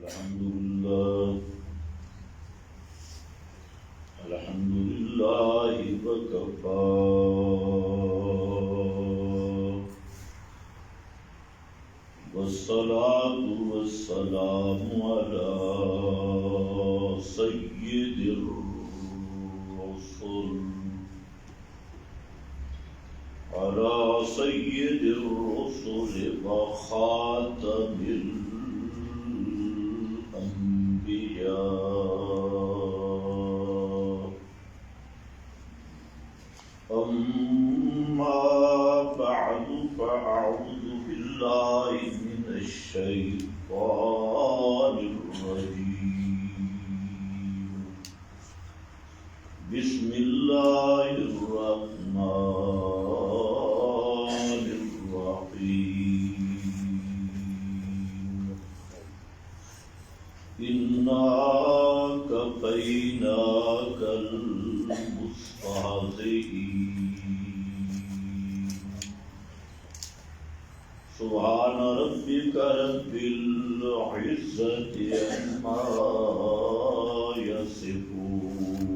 الحمد لله وكفى والصلاة والسلام على سيد الرسل وخاتم الأنبياء. أما بعد فأعوذ بالله من الشيطان الرجيم. بسم الله الرحمن الرحيم. إنا كفيناك المستهزئين. سبحان ربك رب العزة عما يصفون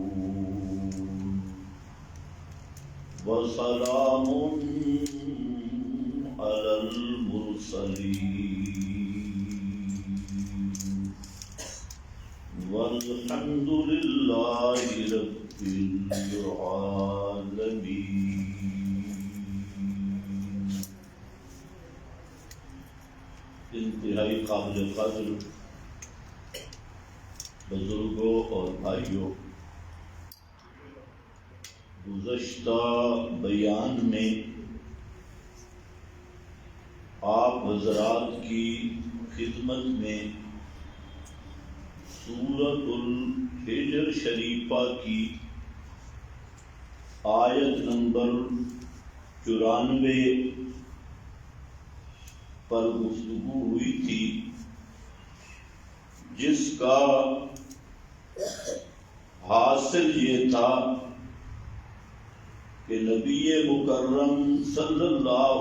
وسلام على المرسلين والحمد لله رب العالمين. انتہائی قابل قدر بزرگوں اور بھائیوں، گزشتہ بیان میں آپ حضرات کی خدمت میں سورۃ الحجر شریفہ کی آیت نمبر 94 پر گفتگو ہوئی تھی، جس کا حاصل یہ تھا کہ نبی مکرم صلی اللہ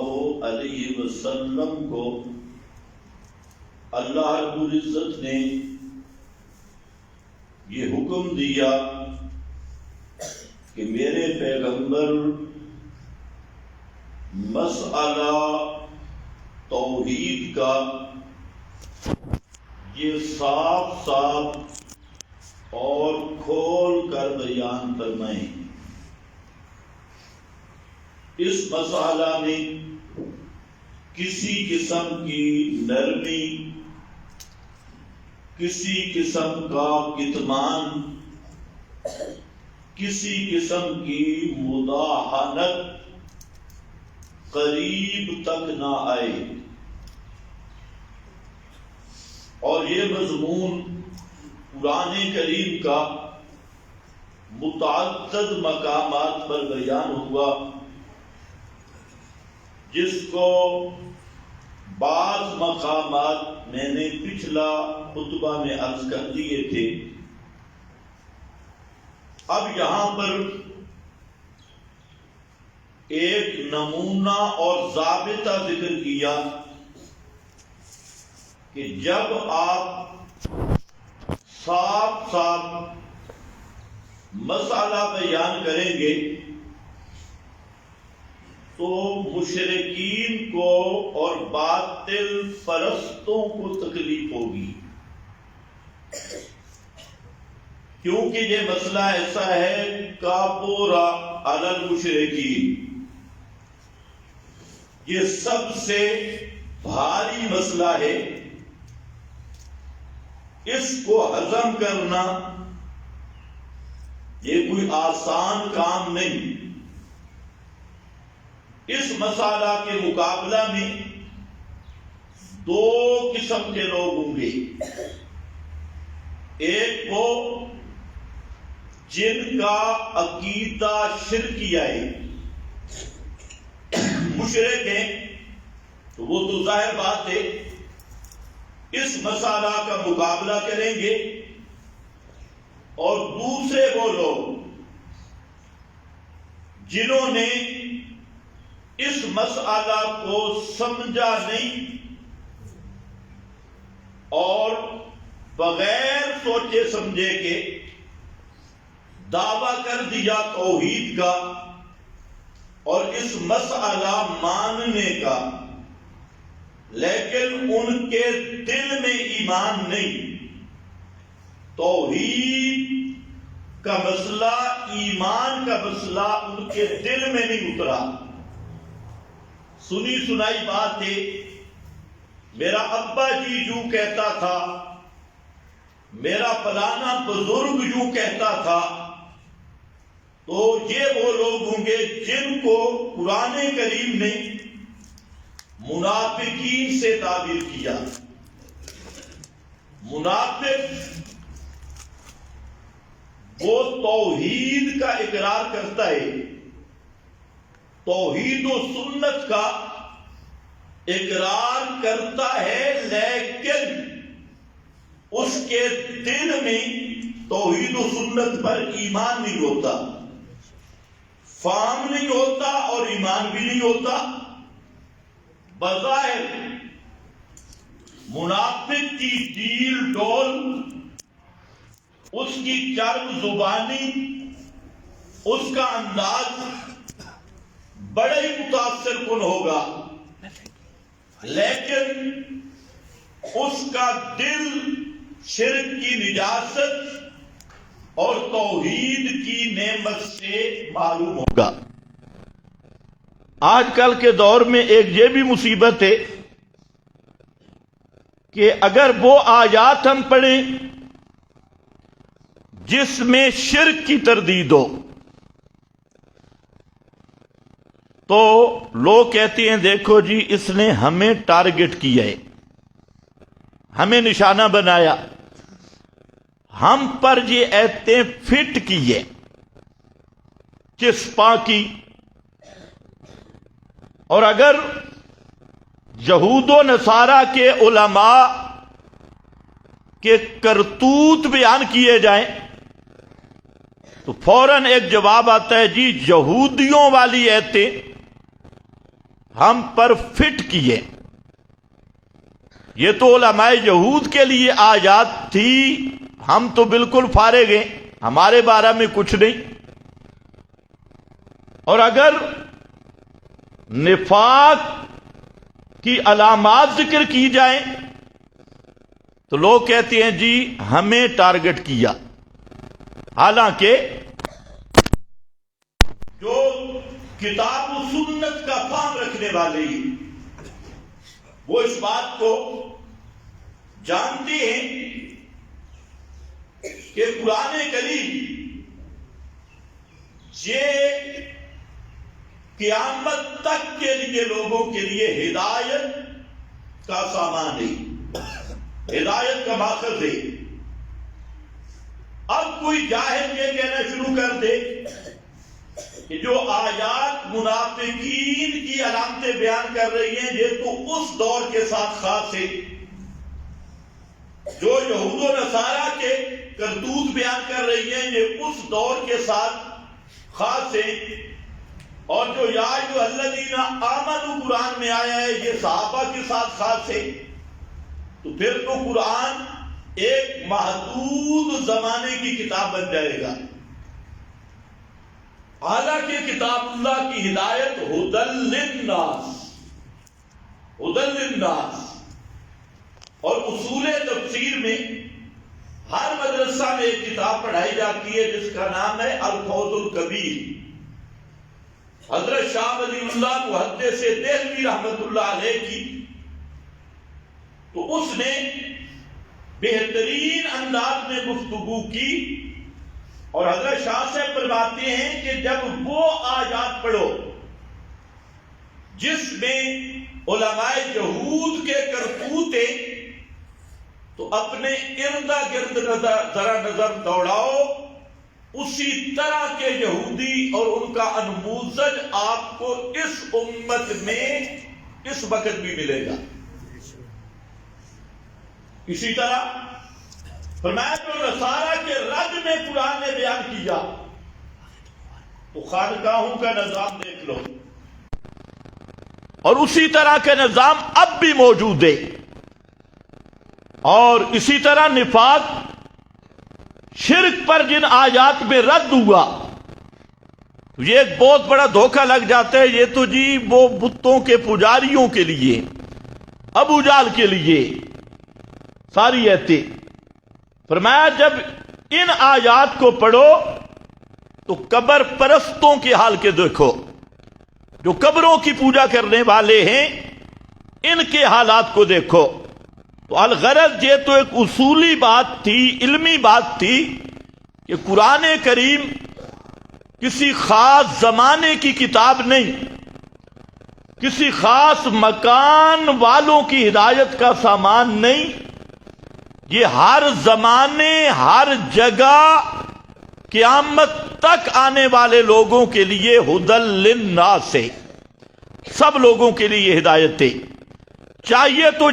علیہ وسلم کو اللہ رب العزت نے یہ حکم دیا کہ میرے پیغمبر مسئلہ توحید کا یہ صاف صاف اور کھول کر بیان فرمائیں۔ اس مسئلہ میں کسی قسم کی نرمی، کسی قسم کا کتمان، کسی قسم کی مداحنت قریب تک نہ آئے، اور یہ مضمون قرآن کریم کا متعدد مقامات پر بیان ہوا، جس کو بعض مقامات میں نے پچھلا خطبہ میں عرض کر دیے تھے۔ اب یہاں پر ایک نمونہ اور ضابطہ ذکر کیا کہ جب آپ صاف صاف مسئلہ بیان کریں گے تو مشرکین کو اور باطل پرستوں کو تکلیف ہوگی، کیونکہ یہ مسئلہ ایسا ہے کابورا علی المشرکین، یہ سب سے بھاری مسئلہ ہے۔ اس کو ہضم کرنا یہ کوئی آسان کام نہیں۔ اس مسئلہ کے مقابلہ میں دو قسم کے لوگ ہوں گے، ایک وہ جن کا عقیدہ شرکیہ ہے، مشرک ہیں، تو وہ تو ظاہر بات ہے اس مسئلہ کا مقابلہ کریں گے، اور دوسرے وہ لوگ جنہوں نے اس مسئلہ کو سمجھا نہیں اور بغیر سوچے سمجھے کے دعویٰ کر دیا توحید کا اور اس مسئلہ ماننے کا، لیکن ان کے دل میں ایمان نہیں۔ توحید کا مسئلہ، ایمان کا مسئلہ ان کے دل میں نہیں اترا۔ سنی سنائی بات ہے، میرا ابا جی یوں کہتا تھا، میرا فلانا بزرگ یوں کہتا تھا، تو یہ وہ لوگ ہوں گے جن کو قرآن کریم نے منافقین سے تعبیر کیا۔ منافق وہ توحید کا اقرار کرتا ہے، توحید و سنت کا اقرار کرتا ہے، لیکن اس کے دل میں توحید و سنت پر ایمان نہیں ہوتا، فہم نہیں ہوتا اور ایمان بھی نہیں ہوتا۔ بظاہر منافق کی ڈیل ڈول، اس کی چرب زبانی، اس کا انداز بڑے ہی متاثر کن ہوگا، لیکن اس کا دل شرک کی نجاست اور توحید کی نعمت سے معلوم ہوگا۔ آج کل کے دور میں ایک یہ بھی مصیبت ہے کہ اگر وہ آیات ہم پڑھیں جس میں شرک کی تردید ہو تو لوگ کہتے ہیں دیکھو جی اس نے ہمیں ٹارگٹ کیا ہے، ہمیں نشانہ بنایا، ہم پر یہ ایتیں فٹ کی ہے، چسپاں کی۔ اور اگر یہود و نصارہ کے علماء کے کرتوت بیان کیے جائیں تو فوراً ایک جواب آتا ہے جی یہودیوں والی ایتیں ہم پر فٹ کیے۔ یہ تو علماء یہود کے لیے آیات تھی، ہم تو بالکل فارغ ہیں، ہمارے بارے میں کچھ نہیں۔ اور اگر نفاق کی علامات ذکر کی جائیں تو لوگ کہتے ہیں جی ہمیں ٹارگٹ کیا، حالانکہ جو کتاب و سنت کا فہم رکھنے والے وہ اس بات کو جانتے ہیں کہ قرآن کریم یہ قیامت تک کے لیے لوگوں کے لیے ہدایت کا سامان ہے، ہدایت کا ماخذ ہے۔ اب کوئی جاہل یہ کہنا شروع کر دے کہ جو آیات منافقین کی علامتیں بیان کر رہی ہیں یہ تو اس دور کے ساتھ خاص ہے، جو یہود و نصارہ کے کرتوت بیان کر رہی ہیں یہ اس دور کے ساتھ خاص ہے، اور جو یا ایھا الذین آمنوا قرآن میں آیا ہے یہ صحابہ کے ساتھ خاص ہے۔ تو پھر تو قرآن ایک محدود زمانے کی کتاب بن جائے گا، حالانکہ کتاب اللہ کی ہدایت ھدی للناس، ھدی للناس۔ اور اصول تفسیر میں ہر مدرسہ میں ایک کتاب پڑھائی جاتی ہے جس کا نام ہے الفوز الکبیر، حضرت شاہ ولی اللہ محدث دہلوی رحمت اللہ علیہ کی۔ تو اس نے بہترین انداز میں گفتگو کی، اور حضرت شاہ سے فرماتے ہیں کہ جب وہ آیات پڑھو جس میں علماء یہود کے کرتوت تو اپنے ارد گرد ذرا نظر دوڑاؤ، اسی طرح کے یہودی اور ان کا انموذج آپ کو اس امت میں اس وقت بھی ملے گا۔ اسی طرح فرمایا جو نصارہ کے رد میں قرآن نے بیان کیا تو خانقاہوں کا نظام دیکھ لو، اور اسی طرح کے نظام اب بھی موجود ہے۔ اور اسی طرح نفاق شرک پر جن آیات میں رد ہوا، یہ ایک بہت بڑا دھوکہ لگ جاتا ہے، یہ تو جی وہ بتوں کے پجاریوں کے لیے، ابو جال کے لیے ساری ایتیں۔ فرمایا جب ان آیات کو پڑھو تو قبر پرستوں کے حال کے دیکھو، جو قبروں کی پوجا کرنے والے ہیں ان کے حالات کو دیکھو۔ تو الغرض یہ تو ایک اصولی بات تھی، علمی بات تھی کہ قرآن کریم کسی خاص زمانے کی کتاب نہیں، کسی خاص مکان والوں کی ہدایت کا سامان نہیں، یہ ہر زمانے ہر جگہ قیامت تک آنے والے لوگوں کے لیے ہدی للناس ہے، سب لوگوں کے لیے ہدایت ہے۔ چاہیے تو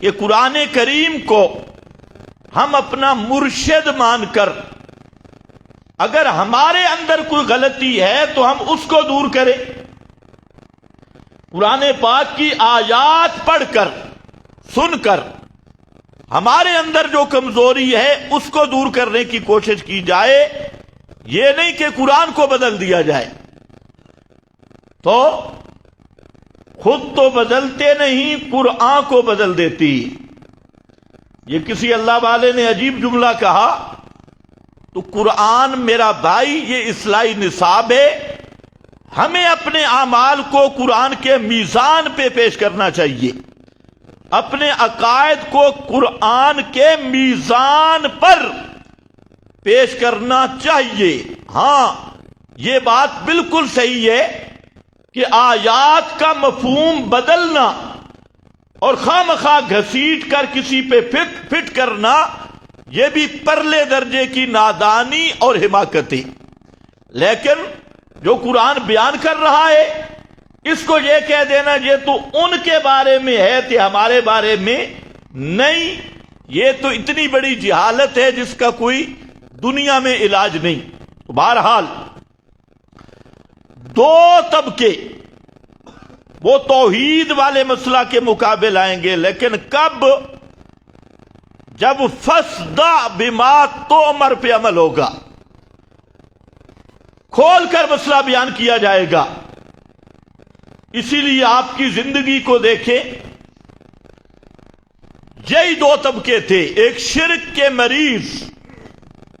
یہ قرآن کریم کو ہم اپنا مرشد مان کر، اگر ہمارے اندر کوئی غلطی ہے تو ہم اس کو دور کریں، قرآن پاک کی آیات پڑھ کر سن کر ہمارے اندر جو کمزوری ہے اس کو دور کرنے کی کوشش کی جائے، یہ نہیں کہ قرآن کو بدل دیا جائے۔ تو خود تو بدلتے نہیں، قرآن کو بدل دیتی۔ یہ کسی اللہ والے نے عجیب جملہ کہا، تو قرآن میرا بھائی یہ اصلاحی نصاب ہے، ہمیں اپنے اعمال کو قرآن کے میزان پہ پیش کرنا چاہیے، اپنے عقائد کو قرآن کے میزان پر پیش کرنا چاہیے۔ ہاں یہ بات بالکل صحیح ہے کہ آیات کا مفہوم بدلنا اور خواہ گھسیٹ کر کسی پہ فٹ کرنا، یہ بھی پرلے درجے کی نادانی اور حماقت ہے۔ لیکن جو قرآن بیان کر رہا ہے اس کو یہ کہہ دینا یہ تو ان کے بارے میں ہے کہ ہمارے بارے میں نہیں، یہ تو اتنی بڑی جہالت ہے جس کا کوئی دنیا میں علاج نہیں۔ بہرحال دو طبقے وہ توحید والے مسئلہ کے مقابل آئیں گے، لیکن کب؟ جب فَاصْدَعْ بِمَا تُؤْمَرْ پہ عمل ہوگا، کھول کر مسئلہ بیان کیا جائے گا۔ اسی لیے آپ کی زندگی کو دیکھیں، یہی دو طبقے تھے، ایک شرک کے مریض،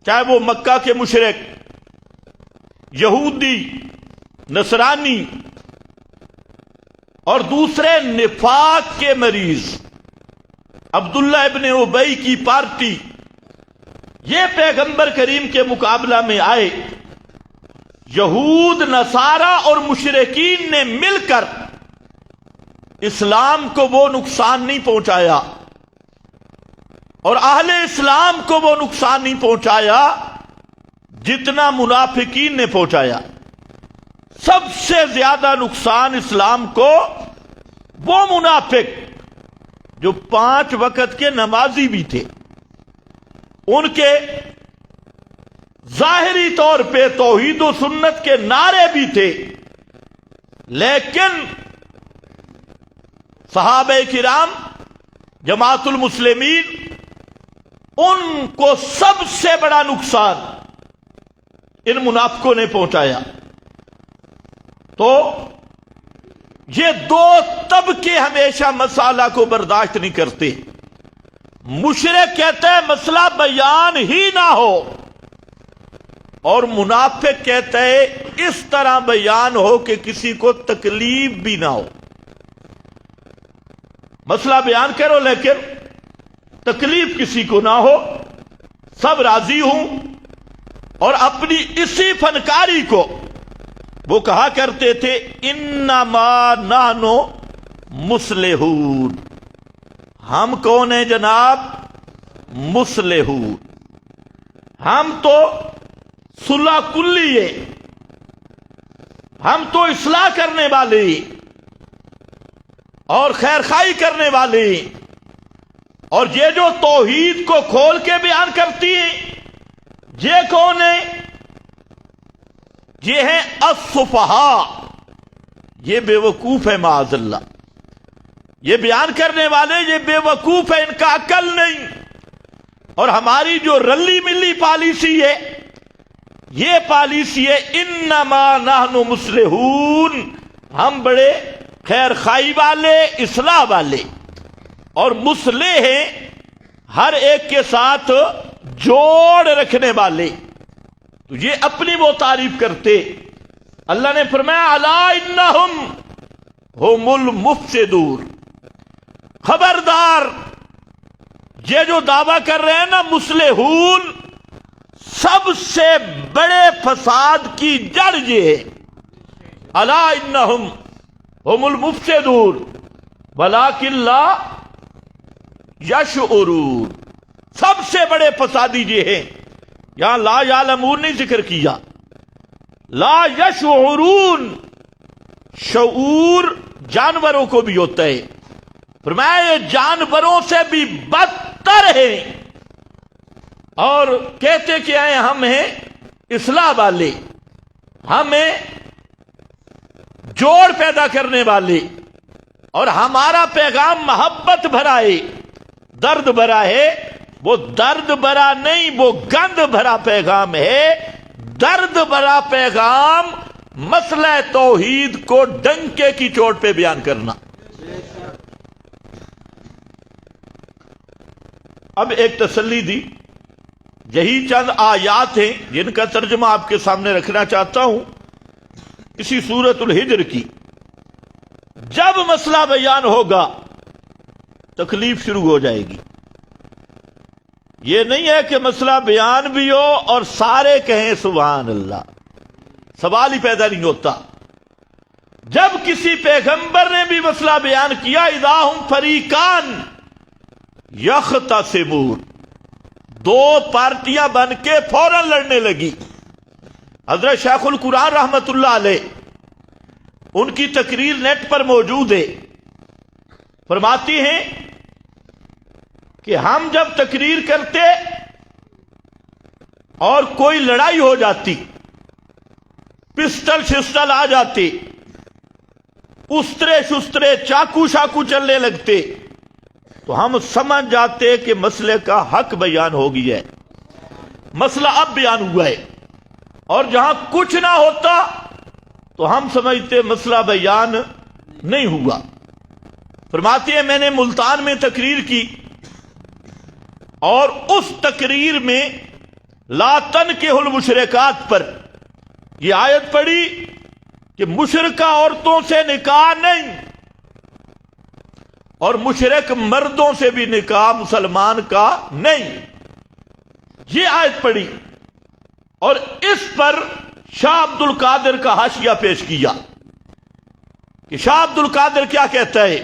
چاہے وہ مکہ کے مشرک، یہودی، نصرانی، اور دوسرے نفاق کے مریض، عبداللہ ابن ابی کی پارٹی۔ یہ پیغمبر کریم کے مقابلہ میں آئے، یہود، نصارہ اور مشرکین نے مل کر اسلام کو وہ نقصان نہیں پہنچایا اور اہل اسلام کو وہ نقصان نہیں پہنچایا جتنا منافقین نے پہنچایا۔ سب سے زیادہ نقصان اسلام کو وہ منافق جو 5 وقت کے نمازی بھی تھے، ان کے ظاہری طور پہ توحید و سنت کے نعرے بھی تھے، لیکن صحابہ کرام، جماعت المسلمین، ان کو سب سے بڑا نقصان ان منافقوں نے پہنچایا۔ تو یہ دو طبقے ہمیشہ مسئلہ کو برداشت نہیں کرتے۔ مشرک کہتے ہیں مسئلہ بیان ہی نہ ہو، اور منافق کہتے ہیں اس طرح بیان ہو کہ کسی کو تکلیف بھی نہ ہو۔ مسئلہ بیان کرو لیکن تکلیف کسی کو نہ ہو، سب راضی ہوں۔ اور اپنی اسی فنکاری کو وہ کہا کرتے تھے انما نحن مصلحون، ہم کون ہیں جناب؟ مصلحون، ہم تو صلح کلی ہے، ہم تو اصلاح کرنے والے اور خیر خواہی کرنے والے۔ اور یہ جو توحید کو کھول کے بیان کرتی ہیں، یہ کون ہے؟ یہ ہے السفہاء، یہ بے وقوف ہے معاذ اللہ۔ یہ بیان کرنے والے یہ بے وقوف ہے، ان کا عقل نہیں. اور ہماری جو رلی ملی پالیسی ہے، یہ پالیسی ہے انما نحن مصلحون، ہم بڑے خیر خواہی والے، اصلاح والے، اور مصلح ہیں ہر ایک کے ساتھ جوڑ رکھنے والے. تو یہ اپنی وہ تعریف کرتے. اللہ نے فرمایا الا انہم ہم المفسدون، خبردار یہ جو دعویٰ کر رہے ہیں نا مصلحون، سب سے بڑے فساد کی جڑ یہ ہے. الا انہم ہم المفسدون ولکن لا یشعرون، سب سے بڑے فسادی یہ ہیں. یہاں لا یعلمون نہیں ذکر کیا، لا یشعرون. شعور جانوروں کو بھی ہوتا ہے، فرمایا یہ جانوروں سے بھی بدتر ہے. اور کہتے کیا ہیں؟ ہم ہیں اصلاح والے، ہم ہیں جوڑ پیدا کرنے والے، اور ہمارا پیغام محبت بھرا ہے، درد بھرا ہے. وہ درد بھرا نہیں، وہ گند بھرا پیغام ہے. درد بھرا پیغام مسئلہ توحید کو ڈنکے کی چوٹ پہ بیان کرنا. اب ایک تسلی دی. یہی چند آیات ہیں جن کا ترجمہ آپ کے سامنے رکھنا چاہتا ہوں اسی سورۃ الحجر کی. جب مسئلہ بیان ہوگا تکلیف شروع ہو جائے گی. یہ نہیں ہے کہ مسئلہ بیان بھی ہو اور سارے کہیں سبحان اللہ، سوال ہی پیدا نہیں ہوتا. جب کسی پیغمبر نے بھی مسئلہ بیان کیا اذا ہم فریقان یختصمون، دو پارٹیاں بن کے فوراً لڑنے لگی. حضرت شیخ القرآن رحمت اللہ علیہ، ان کی تقریر نیٹ پر موجود ہے، فرماتی ہیں کہ ہم جب تقریر کرتے اور کوئی لڑائی ہو جاتی، پسٹل شسٹل آ جاتے، استرے شسترے چاقو شاقو چلنے لگتے، تو ہم سمجھ جاتے کہ مسئلے کا حق بیان ہو گیا ہے، مسئلہ اب بیان ہوا ہے. اور جہاں کچھ نہ ہوتا تو ہم سمجھتے مسئلہ بیان نہیں ہوا. فرماتے ہیں میں نے ملتان میں تقریر کی، اور اس تقریر میں لا تنکحوا المشرکات پر یہ آیت پڑھی کہ مشرکہ عورتوں سے نکاح نہیں، اور مشرک مردوں سے بھی نکاح مسلمان کا نہیں. یہ آیت پڑھی، اور اس پر شاہ عبد القادر کا حاشیہ پیش کیا کہ شاہ عبد القادر کیا کہتا ہے،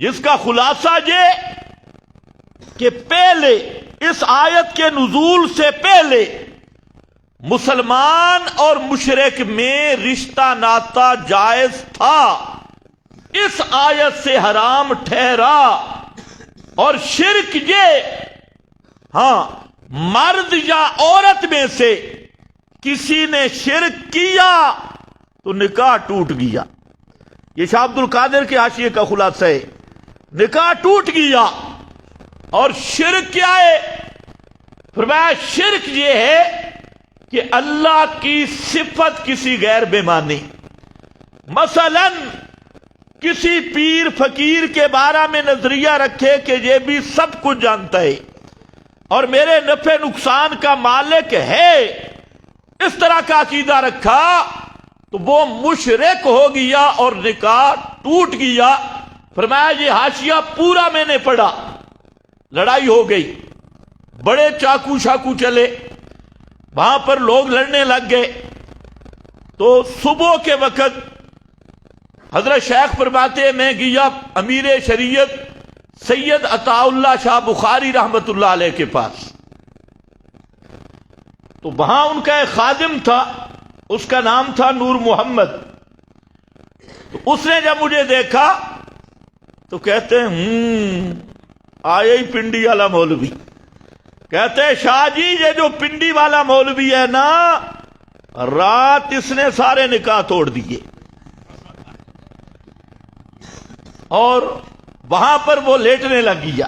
جس کا خلاصہ یہ کہ پہلے اس آیت کے نزول سے پہلے مسلمان اور مشرک میں رشتہ ناتا جائز تھا، اس آیت سے حرام ٹھہرا. اور شرک یہ، ہاں مرد یا عورت میں سے کسی نے شرک کیا تو نکاح ٹوٹ گیا. یہ شاہ عبد القادر کے حاشیے کا خلاصہ ہے، نکاح ٹوٹ گیا. اور شرک کیا ہے؟ فرمایا شرک یہ ہے کہ اللہ کی صفت کسی غیر بے مانی. مثلا کسی پیر فقیر کے بارے میں نظریہ رکھے کہ یہ بھی سب کچھ جانتا ہے اور میرے نفع نقصان کا مالک ہے، اس طرح کا عقیدہ رکھا تو وہ مشرک ہو گیا اور نکاح ٹوٹ گیا. فرمایا یہ حاشیہ پورا میں نے پڑھا، لڑائی ہو گئی، بڑے چاقو شاقو چلے، وہاں پر لوگ لڑنے لگ گئے. تو صبح کے وقت حضرت شیخ فرماتے ہیں میں گیا امیر شریعت سید عطا اللہ شاہ بخاری رحمت اللہ علیہ کے پاس. تو وہاں ان کا ایک خادم تھا، اس کا نام تھا نور محمد. تو اس نے جب مجھے دیکھا تو کہتے ہیں آئے ہی پنڈی والا مولوی. کہتے ہیں شاہ جی یہ جو پنڈی والا مولوی ہے نا، رات اس نے سارے نکاح توڑ دیے. اور وہاں پر وہ لیٹنے لگ گیا.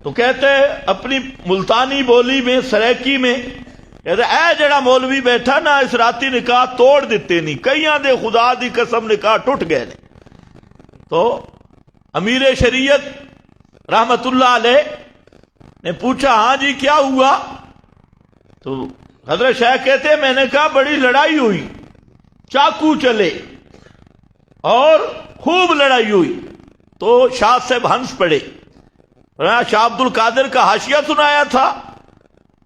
تو کہتے اپنی ملتانی بولی میں سریکی میں کہتے اے جڑا مولوی بیٹھا نا اس راتی نکاح توڑ دیتے نہیں, کئیاں دے خدا دی قسم نکاح ٹوٹ گئے نے. تو امیر شریعت رحمت اللہ علیہ نے پوچھا ہاں جی کیا ہوا؟ تو حضرت شیخ کہتے ہیں میں نے کہا بڑی لڑائی ہوئی, چاقو چلے اور خوب لڑائی ہوئی. تو شاہ صاحب ہنس پڑے. شاہ عبد القادر کا حاشیہ سنایا تھا؟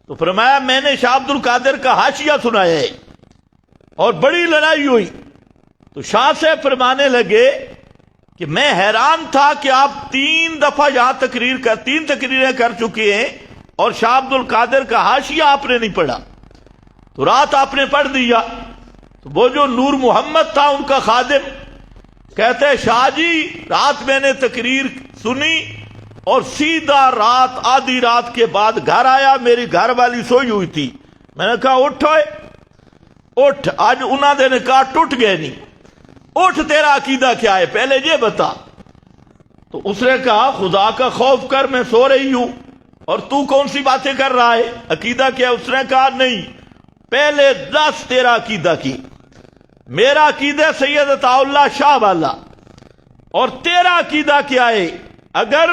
تو فرمایا میں نے شاہ عبد القادر کا حاشیہ سنایا ہے اور بڑی لڑائی ہوئی. تو شاہ صاحب فرمانے لگے کہ میں حیران تھا کہ آپ 3 دفعہ یہاں تین تقریریں کر چکے ہیں اور شاہ عبد القادر کا حاشیہ آپ نے نہیں پڑھا. تو رات آپ نے پڑھ دیا. تو وہ جو نور محمد تھا ان کا خادم کہتے ہیں شاہ جی رات میں نے تقریر سنی اور سیدھا رات آدھی رات کے بعد گھر آیا, میری گھر والی سوئی ہوئی تھی. میں نے کہا اٹھ آج انہوں نے نکاح ٹوٹ گئے نہیں, اٹھ تیرا عقیدہ کیا ہے پہلے یہ بتا. تو اس نے کہا خدا کا خوف کر, میں سو رہی ہوں اور تو کون سی باتیں کر رہا ہے, عقیدہ کیا؟ اس نے کہا نہیں پہلے 10 تیرا عقیدہ کی. میرا عقیدہ سید عطا اللہ شاہ والا, اور تیرا عقیدہ کیا ہے؟ اگر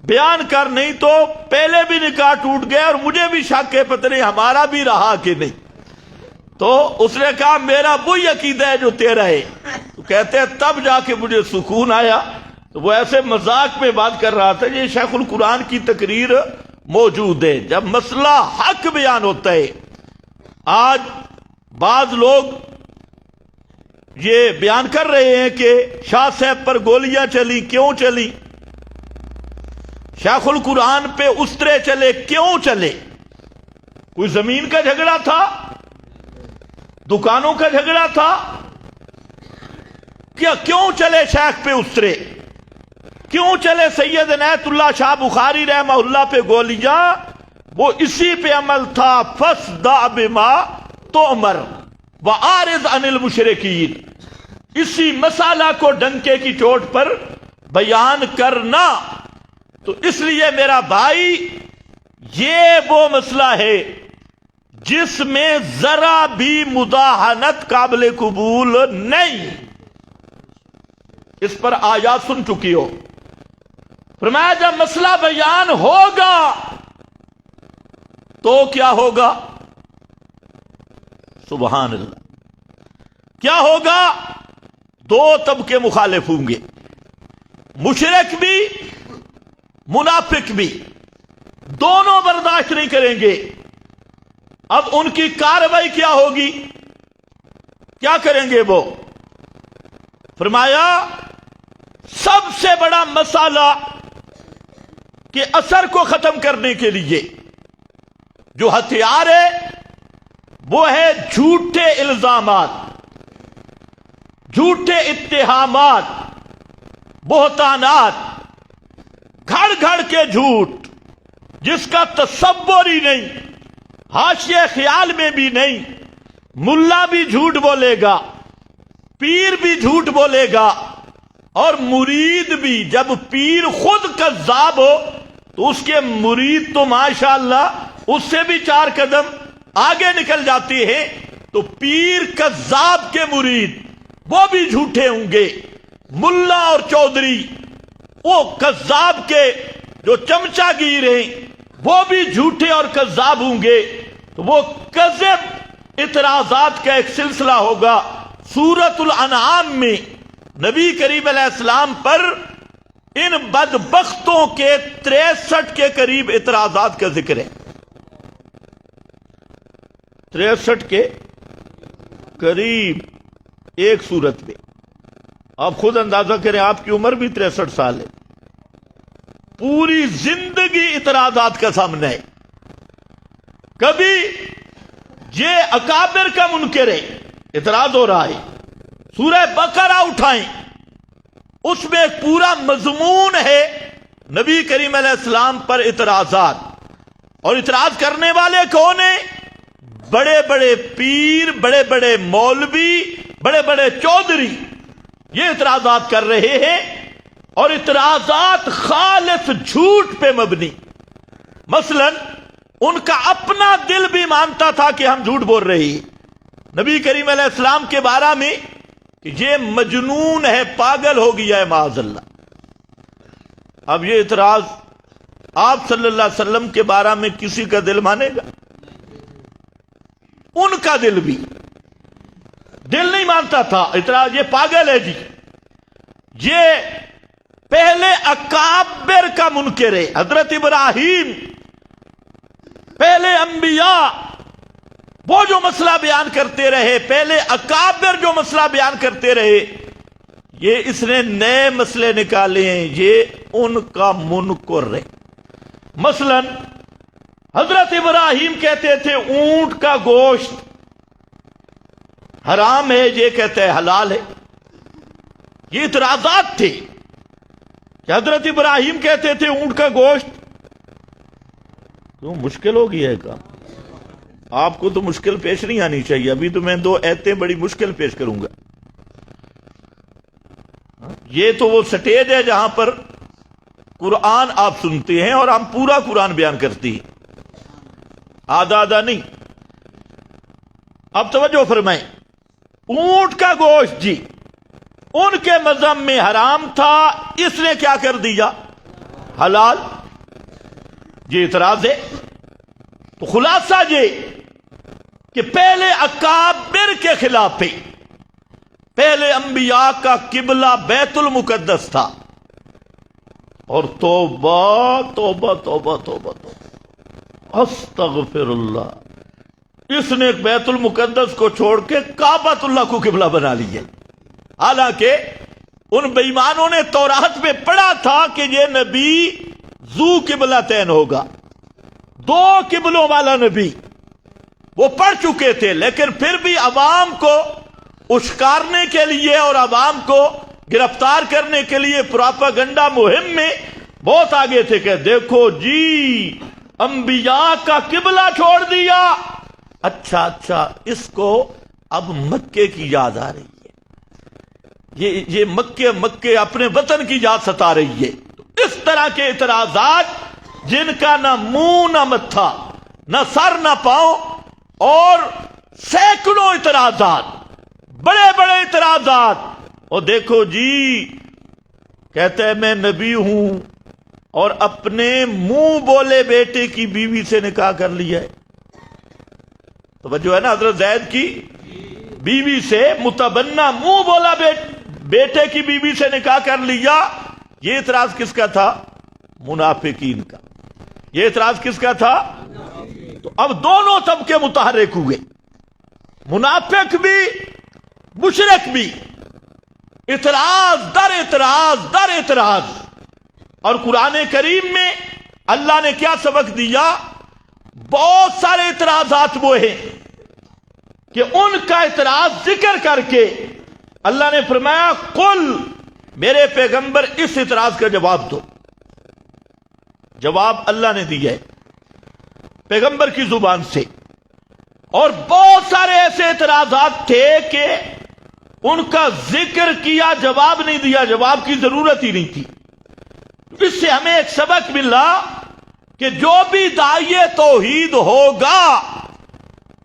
بیان کر نہیں تو پہلے بھی نکاح ٹوٹ گئے اور مجھے بھی شک ہے پتہ نہیں ہمارا بھی رہا کہ نہیں. تو اس نے کہا میرا وہی عقیدہ ہے جو تیرا ہے. تو کہتے ہیں تب جا کے مجھے سکون آیا. تو وہ ایسے مذاق میں بات کر رہا تھا, یہ شیخ القرآن کی تقریر موجود ہے جب مسئلہ حق بیان ہوتا ہے. آج بعض لوگ یہ بیان کر رہے ہیں کہ شاہ صاحب پر گولیاں چلی, کیوں چلی؟ شیخ القرآن پہ استرے چلے, کیوں چلے؟ کوئی زمین کا جھگڑا تھا؟ دکانوں کا جھگڑا تھا؟ کیوں چلے شیخ پہ استرے؟ کیوں چلے سید عنایت اللہ شاہ بخاری رحمہ اللہ پہ گولیاں؟ وہ اسی پہ عمل تھا, فاصدع بما تؤمر وأعرض عن المشرکین. اسی مسئلہ کو ڈنکے کی چوٹ پر بیان کرنا. تو اس لیے میرا بھائی یہ وہ مسئلہ ہے جس میں ذرا بھی مداہنت قابل قبول نہیں. اس پر آیات سن چکی ہو. فرمایا جب مسئلہ بیان ہوگا تو کیا ہوگا؟ سبحان اللہ. کیا ہوگا؟ 2 طبقے مخالف ہوں گے, مشرک بھی منافق بھی, دونوں برداشت نہیں کریں گے. اب ان کی کارروائی کیا ہوگی؟ کیا کریں گے وہ؟ فرمایا سب سے بڑا مسئلہ کہ اثر کو ختم کرنے کے لیے جو ہتھیار ہے وہ ہے جھوٹے الزامات, جھوٹے اتہامات, بہتانات, گھڑ گھڑ کے جھوٹ جس کا تصور ہی نہیں, حاشیے خیال میں بھی نہیں. ملا بھی جھوٹ بولے گا, پیر بھی جھوٹ بولے گا, اور مرید بھی. جب پیر خود کذاب ہو تو اس کے مرید تو ماشاءاللہ اس سے بھی 4 قدم آگے نکل جاتی ہے. تو پیر کذاب کے مرید وہ بھی جھوٹے ہوں گے. ملا اور چودھری وہ کذاب کے جو چمچہ گیر ہیں وہ بھی جھوٹے اور کذاب ہوں گے. تو وہ کذب اعتراضات کا ایک سلسلہ ہوگا. سورۃ الانعام میں نبی کریم علیہ السلام پر ان بدبختوں کے 63 کے قریب اعتراضات کا ذکر ہے. 63 کے قریب ایک صورت میں. آپ خود اندازہ کریں, آپ کی عمر بھی 63 سال ہے. پوری زندگی اعتراضات کا سامنا ہے. کبھی یہ اکابر کا منکر ہے, اعتراض ہو رہا ہے, سورہ بقرہ اٹھائیں, اس میں ایک پورا مضمون ہے نبی کریم علیہ السلام پر اعتراضات. اور اعتراض کرنے والے کون ہیں؟ بڑے بڑے پیر, بڑے بڑے مولوی, بڑے بڑے چودھری. یہ اعتراضات کر رہے ہیں اور اعتراضات خالص جھوٹ پہ مبنی. مثلا ان کا اپنا دل بھی مانتا تھا کہ ہم جھوٹ بول رہے ہیں نبی کریم علیہ السلام کے بارے میں کہ یہ مجنون ہے، پاگل ہو گیا ہے معاذ اللہ. اب یہ اعتراض آپ صلی اللہ علیہ وسلم کے بارے میں کسی کا دل مانے گا؟ ان کا دل بھی دل نہیں مانتا تھا. اعتراض یہ پاگل ہے جی، یہ پہلے اکابر کا منکر ہے. حضرت ابراہیم پہلے انبیاء وہ جو مسئلہ بیان کرتے رہے، پہلے اکابر جو مسئلہ بیان کرتے رہے، یہ اس نے نئے مسئلے نکالے ہیں، یہ ان کا منکر ہے. مثلا حضرت ابراہیم کہتے تھے اونٹ کا گوشت حرام ہے، یہ کہتے ہیں حلال ہے. یہ اعتراضات تھے کہ حضرت ابراہیم کہتے تھے اونٹ کا گوشت. تو مشکل ہو گیا ہے کام. آپ کو تو مشکل پیش نہیں آنی چاہیے. ابھی تو میں 2 ایتیں بڑی مشکل پیش کروں گا. یہ تو وہ سٹیج ہے جہاں پر قرآن آپ سنتے ہیں اور ہم پورا قرآن بیان کرتے ہیں، آدھا آدھا نہیں. اب توجہ فرمائیں. اونٹ کا گوشت جی ان کے مذہب میں حرام تھا، اس نے کیا کر دیا؟ حلال. یہ اعتراض ہے. تو خلاصہ یہ کہ پہلے اکابر کے خلاف ہے. پہلے انبیاء کا قبلہ بیت المقدس تھا، اور توبہ توبہ توبہ توبہ توبہ استغفر اللہ، اس نے بیت المقدس کو چھوڑ کے کعبۃ اللہ کو قبلہ بنا لیا. حالانکہ ان بے ایمانوں نے تورات میں پڑھا تھا کہ یہ نبی ذو قبلتین ہوگا، 2 قبلوں والا نبی. وہ پڑھ چکے تھے، لیکن پھر بھی عوام کو اشکارنے کے لیے اور عوام کو گرفتار کرنے کے لیے پروپیگنڈا مہم میں بہت آگے تھے کہ دیکھو جی انبیاء کا قبلہ چھوڑ دیا. اچھا اس کو اب مکے کی یاد آ رہی ہے، یہ مکے اپنے وطن کی یاد ستا رہی ہے. اس طرح کے اعتراضات جن کا نہ منہ نہ متھا، نہ سر نہ پاؤں، اور سینکڑوں اعتراضات، بڑے بڑے اعتراضات. اور دیکھو جی کہتے ہیں میں نبی ہوں اور اپنے منہ بولے بیٹے کی بیوی سے نکاح کر لیا ہے. توجہ ہے نا، حضرت زید کی بیوی سے متبنہ منہ بولا بیٹے کی بیوی سے نکاح کر لیا. یہ اعتراض کس کا تھا؟ منافقین کا. یہ اعتراض کس کا تھا؟ تو اب دونوں طبقے متحرک ہوئے، منافق بھی مشرک بھی. اعتراض در اعتراض در اعتراض. اور قرآن کریم میں اللہ نے کیا سبق دیا؟ بہت سارے اعتراضات وہ ہیں کہ ان کا اعتراض ذکر کر کے اللہ نے فرمایا قل، میرے پیغمبر اس اعتراض کا جواب دو. جواب اللہ نے دیا ہے پیغمبر کی زبان سے. اور بہت سارے ایسے اعتراضات تھے کہ ان کا ذکر کیا، جواب نہیں دیا، جواب کی ضرورت ہی نہیں تھی. اس سے ہمیں ایک سبق ملا کہ جو بھی داعی توحید ہوگا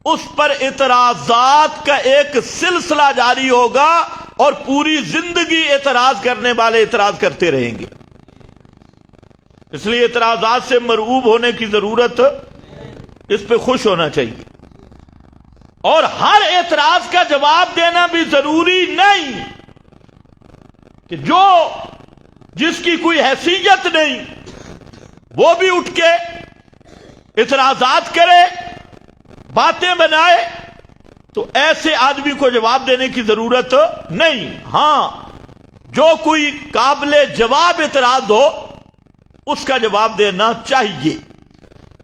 اس پر اعتراضات کا ایک سلسلہ جاری ہوگا، اور پوری زندگی اعتراض کرنے والے اعتراض کرتے رہیں گے. اس لیے اعتراضات سے مرعوب ہونے کی ضرورت، اس پہ خوش ہونا چاہیے. اور ہر اعتراض کا جواب دینا بھی ضروری نہیں کہ جس کی کوئی حیثیت نہیں وہ بھی اٹھ کے اعتراضات کرے، باتیں بنائے. تو ایسے آدمی کو جواب دینے کی ضرورت نہیں. ہاں جو کوئی قابل جواب اعتراض ہو اس کا جواب دینا چاہیے.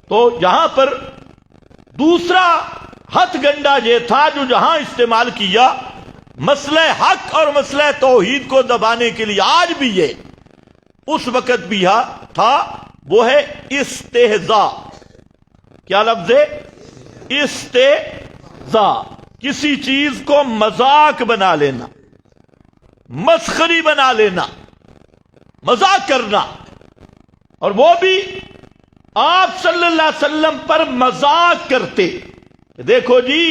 تو یہاں پر دوسرا ہتھ گنڈا یہ تھا جو جہاں استعمال کیا مسئلہ حق اور مسئلہ توحید کو دبانے کے لیے، آج بھی یہ اس وقت بھی تھا، وہ ہے استہزاء. کیا لفظ ہے؟ استہزاء. کسی چیز کو مذاق بنا لینا، مسخری بنا لینا. مذاق کرنا، اور وہ بھی آپ صلی اللہ علیہ وسلم پر مذاق کرتے. دیکھو جی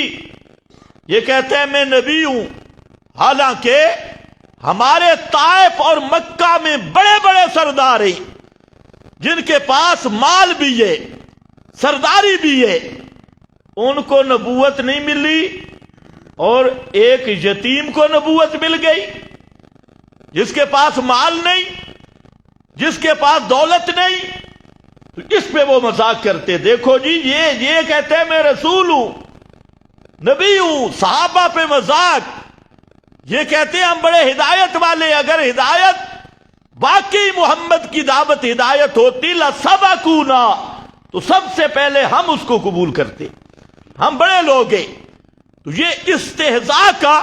یہ کہتے ہیں میں نبی ہوں، حالانکہ ہمارے طائف اور مکہ میں بڑے بڑے سردار ہیں جن کے پاس مال بھی ہے، سرداری بھی ہے، ان کو نبوت نہیں ملی، اور ایک یتیم کو نبوت مل گئی جس کے پاس مال نہیں، جس کے پاس دولت نہیں. تو اس پہ وہ مذاق کرتے. دیکھو جی یہ کہتے ہیں میں رسول ہوں، نبی ہوں، صحابہ پہ مذاق. یہ کہتے ہیں ہم بڑے ہدایت والے. اگر ہدایت باقی محمد کی دعوت ہدایت ہوتی لسبقونا، تو سب سے پہلے ہم اس کو قبول کرتے، ہم بڑے لوگ ہیں. تو یہ استہزاء کا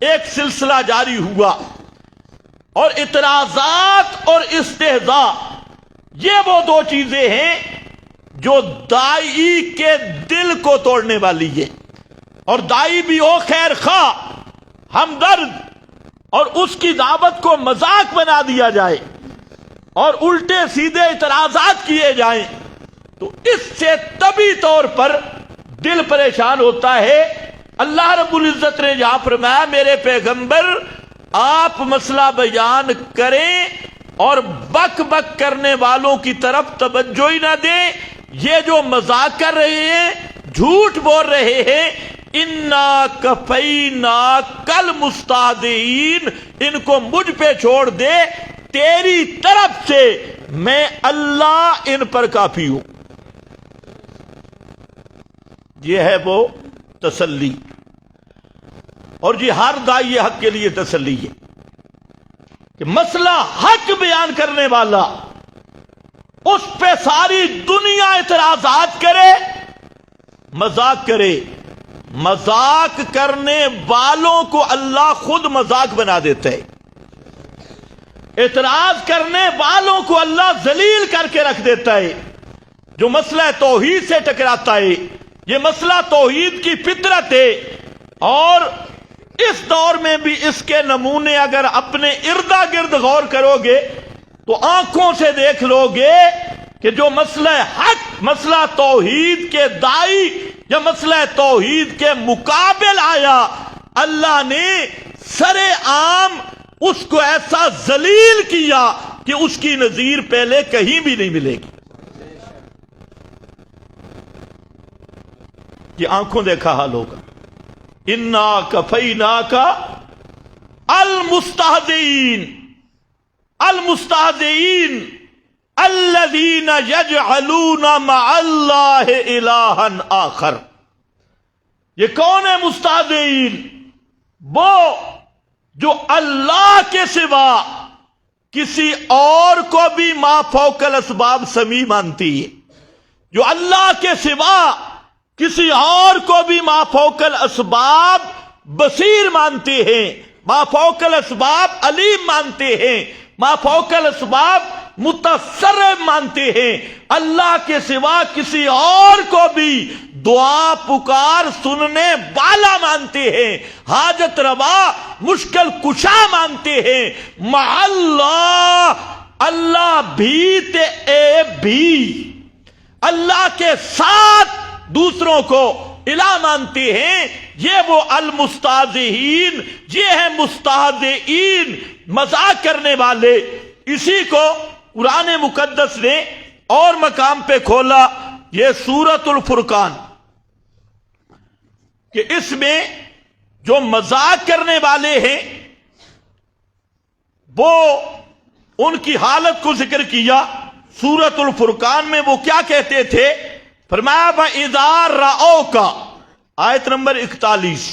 ایک سلسلہ جاری ہوا، اور اعتراضات اور استہزاء یہ وہ دو چیزیں ہیں جو داعی کے دل کو توڑنے والی ہے. اور داعی بھی ہو خیر خواہ، ہمدرد، اور اس کی دعوت کو مذاق بنا دیا جائے اور الٹے سیدھے اعتراضات کیے جائیں، تو اس سے طبی طور پر دل پریشان ہوتا ہے. اللہ رب العزت نے جہاں فرمایا میرے پیغمبر آپ مسئلہ بیان کریں اور بک بک کرنے والوں کی طرف توجہ ہی نہ دیں، یہ جو مذاق کر رہے ہیں، جھوٹ بول رہے ہیں، انا کفیناک المستہزئین، ان کو مجھ پہ چھوڑ دے، تیری طرف سے میں اللہ ان پر کافی ہوں. یہ ہے وہ تسلی. اور جی ہر داعی حق کے لیے تسلی ہے کہ مسئلہ حق بیان کرنے والا اس پہ ساری دنیا اعتراضات کرے، مذاق کرے. مذاق کرنے والوں کو اللہ خود مذاق بنا دیتا ہے، اعتراض کرنے والوں کو اللہ ذلیل کر کے رکھ دیتا ہے. جو مسئلہ توحید سے ٹکراتا ہے، یہ مسئلہ توحید کی فطرت ہے. اور اس دور میں بھی اس کے نمونے اگر اپنے اردا گرد غور کرو گے تو آنکھوں سے دیکھ لو گے کہ جو مسئلہ حق، مسئلہ توحید کے داعی یا مسئلہ توحید کے مقابل آیا، اللہ نے سر عام اس کو ایسا ذلیل کیا کہ اس کی نظیر پہلے کہیں بھی نہیں ملے گی. یہ آنکھوں دیکھا حال ہوگا. انا کفیناک المستہزئین، المستہزئین الذین یجعلون مع اللہ الہا آخر. یہ کون ہے مستہزئین؟ وہ جو اللہ کے سوا کسی اور کو بھی ما فوق الاسباب سمیع مانتی ہے، جو اللہ کے سوا کسی اور کو بھی ما فوق الاسباب بصیر مانتے ہیں، ما فوق الاسباب علیم مانتے ہیں، ما فوق الاسباب متصرف مانتے ہیں. اللہ کے سوا کسی اور کو بھی دعا پکار سننے والا مانتے ہیں، حاجت روا مشکل کشا مانتے ہیں. مع اللہ، اللہ بھی تے اے بھی، اللہ کے ساتھ دوسروں کو الہ مانتے ہیں. یہ وہ المستہزئین، یہ ہے مستہزئین، مذاق کرنے والے. اسی کو قرآن مقدس نے اور مقام پہ کھولا، یہ سورۃ الفرقان، کہ اس میں جو مذاق کرنے والے ہیں وہ ان کی حالت کو ذکر کیا. سورۃ الفرقان میں وہ کیا کہتے تھے؟ فرمایا وَإِذَا رَأَوْكَ، آیت نمبر 41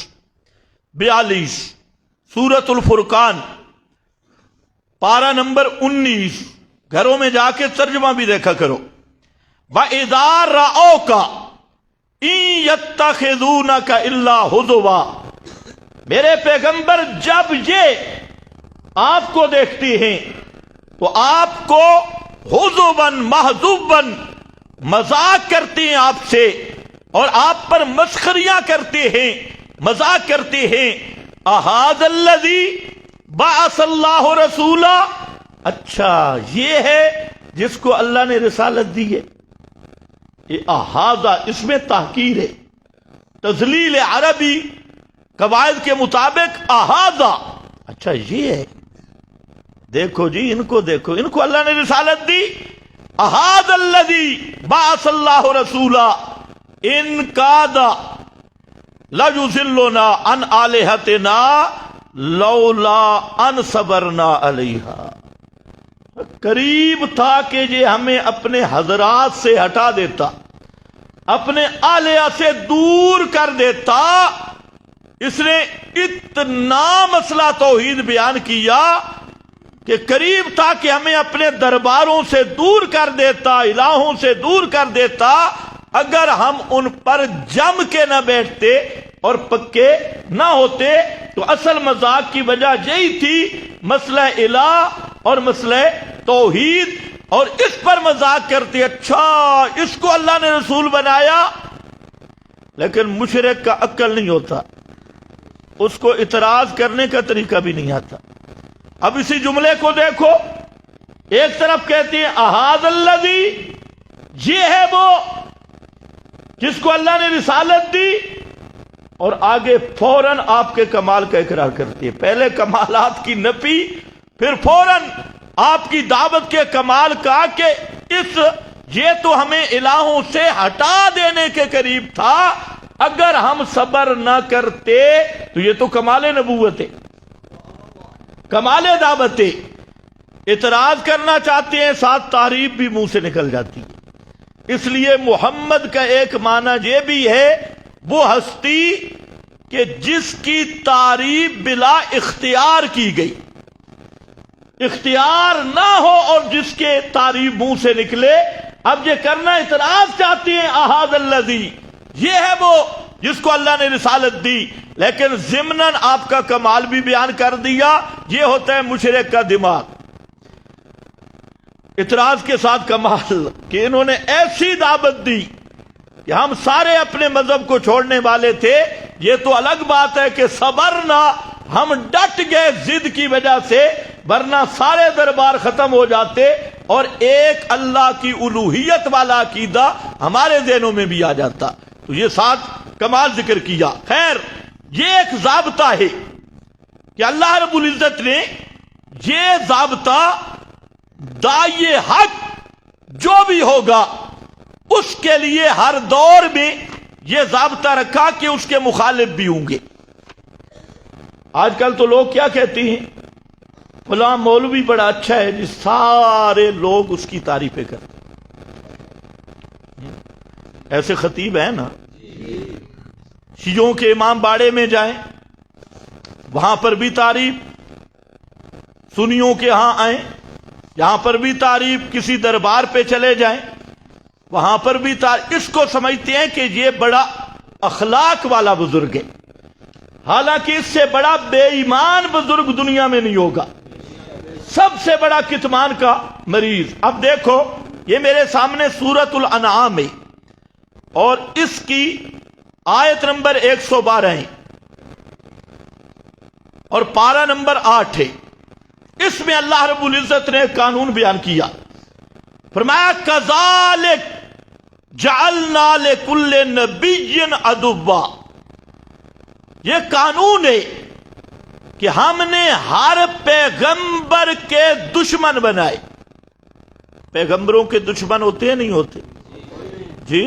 42 سورۃ الفرقان، پارہ نمبر 19. گھروں میں جا کے ترجمہ بھی دیکھا کرو. وَإِذَا رَأَوْكَ إِن يَتَّخِذُونَكَ إِلَّا هُزُوًا، میرے پیغمبر جب یہ آپ کو دیکھتے ہیں تو آپ کو حُزُوًا مَحْزُوًا مذاق کرتے ہیں آپ سے، اور آپ پر مسخریاں کرتے ہیں، مذاق کرتے ہیں. اَهَذَا الَّذِي بَعَثَ اللَّهُ رَسُولًا، اچھا یہ ہے جس کو اللہ نے رسالت دی ہے، یہ احاذہ، اس میں تحقیر ہے، تذلیل عربی قواعد کے مطابق احاذہ. اچھا یہ ہے، دیکھو جی ان کو دیکھو، ان کو اللہ نے رسالت دی. احاذ الذی بعث اللہ رسولا ان کاد لَيُضِلُّنَا عَنْ آلِهَتِنَا لَوْلَا أَنْ صَبَرْنَا عَلَيْهَا. قریب تھا کہ یہ ہمیں اپنے حضرات سے ہٹا دیتا، اپنے آلیہ سے دور کر دیتا. اس نے اتنا مسئلہ توحید بیان کیا کہ قریب تھا کہ ہمیں اپنے درباروں سے دور کر دیتا، الہوں سے دور کر دیتا، اگر ہم ان پر جم کے نہ بیٹھتے اور پکے نہ ہوتے. تو اصل مذاق کی وجہ یہی تھی، مسئلہ الہ اور مسئلہ توحید، اور اس پر مذاق کرتے. اچھا اس کو اللہ نے رسول بنایا، لیکن مشرک کا عقل نہیں ہوتا، اس کو اعتراض کرنے کا طریقہ بھی نہیں آتا. اب اسی جملے کو دیکھو، ایک طرف کہتی ہیں احاذ الذی، یہ ہے وہ جس کو اللہ نے رسالت دی، اور آگے فوراً آپ کے کمال کا اقرار کرتی ہے. پہلے کمالات کی نفی، پھر فوراً آپ کی دعوت کے کمال کا کہ یہ تو ہمیں الہوں سے ہٹا دینے کے قریب تھا، اگر ہم صبر نہ کرتے. تو یہ تو کمال نبوت ہے، کمال دعوت ہے. اعتراض کرنا چاہتے ہیں، ساتھ تعریف بھی منہ سے نکل جاتی ہے. اس لیے محمد کا ایک معنی یہ بھی ہے، وہ ہستی کہ جس کی تعریف بلا اختیار کی گئی، اختیار نہ ہو اور جس کے تعریف منہ سے نکلے. اب یہ کرنا اعتراض چاہتے ہیں احاذ الذی، یہ ہے وہ جس کو اللہ نے رسالت دی، لیکن ضمناً آپ کا کمال بھی بیان کر دیا. یہ ہوتا ہے مشرک کا دماغ، اعتراض کے ساتھ کمال، کہ انہوں نے ایسی دعوت دی کہ ہم سارے اپنے مذہب کو چھوڑنے والے تھے. یہ تو الگ بات ہے کہ صبرنا، ہم ڈٹ گئے ضد کی وجہ سے، ورنہ سارے دربار ختم ہو جاتے اور ایک اللہ کی الوہیت والا عقیدہ ہمارے ذہنوں میں بھی آ جاتا. تو یہ ساتھ کمال ذکر کیا. خیر یہ ایک ضابطہ ہے کہ اللہ رب العزت نے یہ ضابطہ داعی حق جو بھی ہوگا اس کے لیے ہر دور میں یہ ضابطہ رکھا کہ اس کے مخالف بھی ہوں گے. آج کل تو لوگ کیا کہتے ہیں، فلاں مولوی بڑا اچھا ہے جی، سارے لوگ اس کی تعریفیں کرتے ہیں. ایسے خطیب ہیں نا، شیعوں کے امام باڑے میں جائیں وہاں پر بھی تعریف، سنیوں کے ہاں آئیں یہاں پر بھی تعریف، کسی دربار پہ چلے جائیں وہاں پر بھی تعریف. اس کو سمجھتے ہیں کہ یہ بڑا اخلاق والا بزرگ ہے، حالانکہ اس سے بڑا بے ایمان بزرگ دنیا میں نہیں ہوگا، سب سے بڑا کتمان کا مریض. اب دیکھو یہ میرے سامنے سورۃ الانعام ہے اور اس کی آیت نمبر 112 ہے اور پارہ نمبر 8 ہے. اس میں اللہ رب العزت نے قانون بیان کیا، فرمایا کذالک جعلنا لکل نبی عدوا. یہ قانون ہے کہ ہم نے ہر پیغمبر کے دشمن بنائے. پیغمبروں کے دشمن ہوتے ہیں نہیں ہوتے جی؟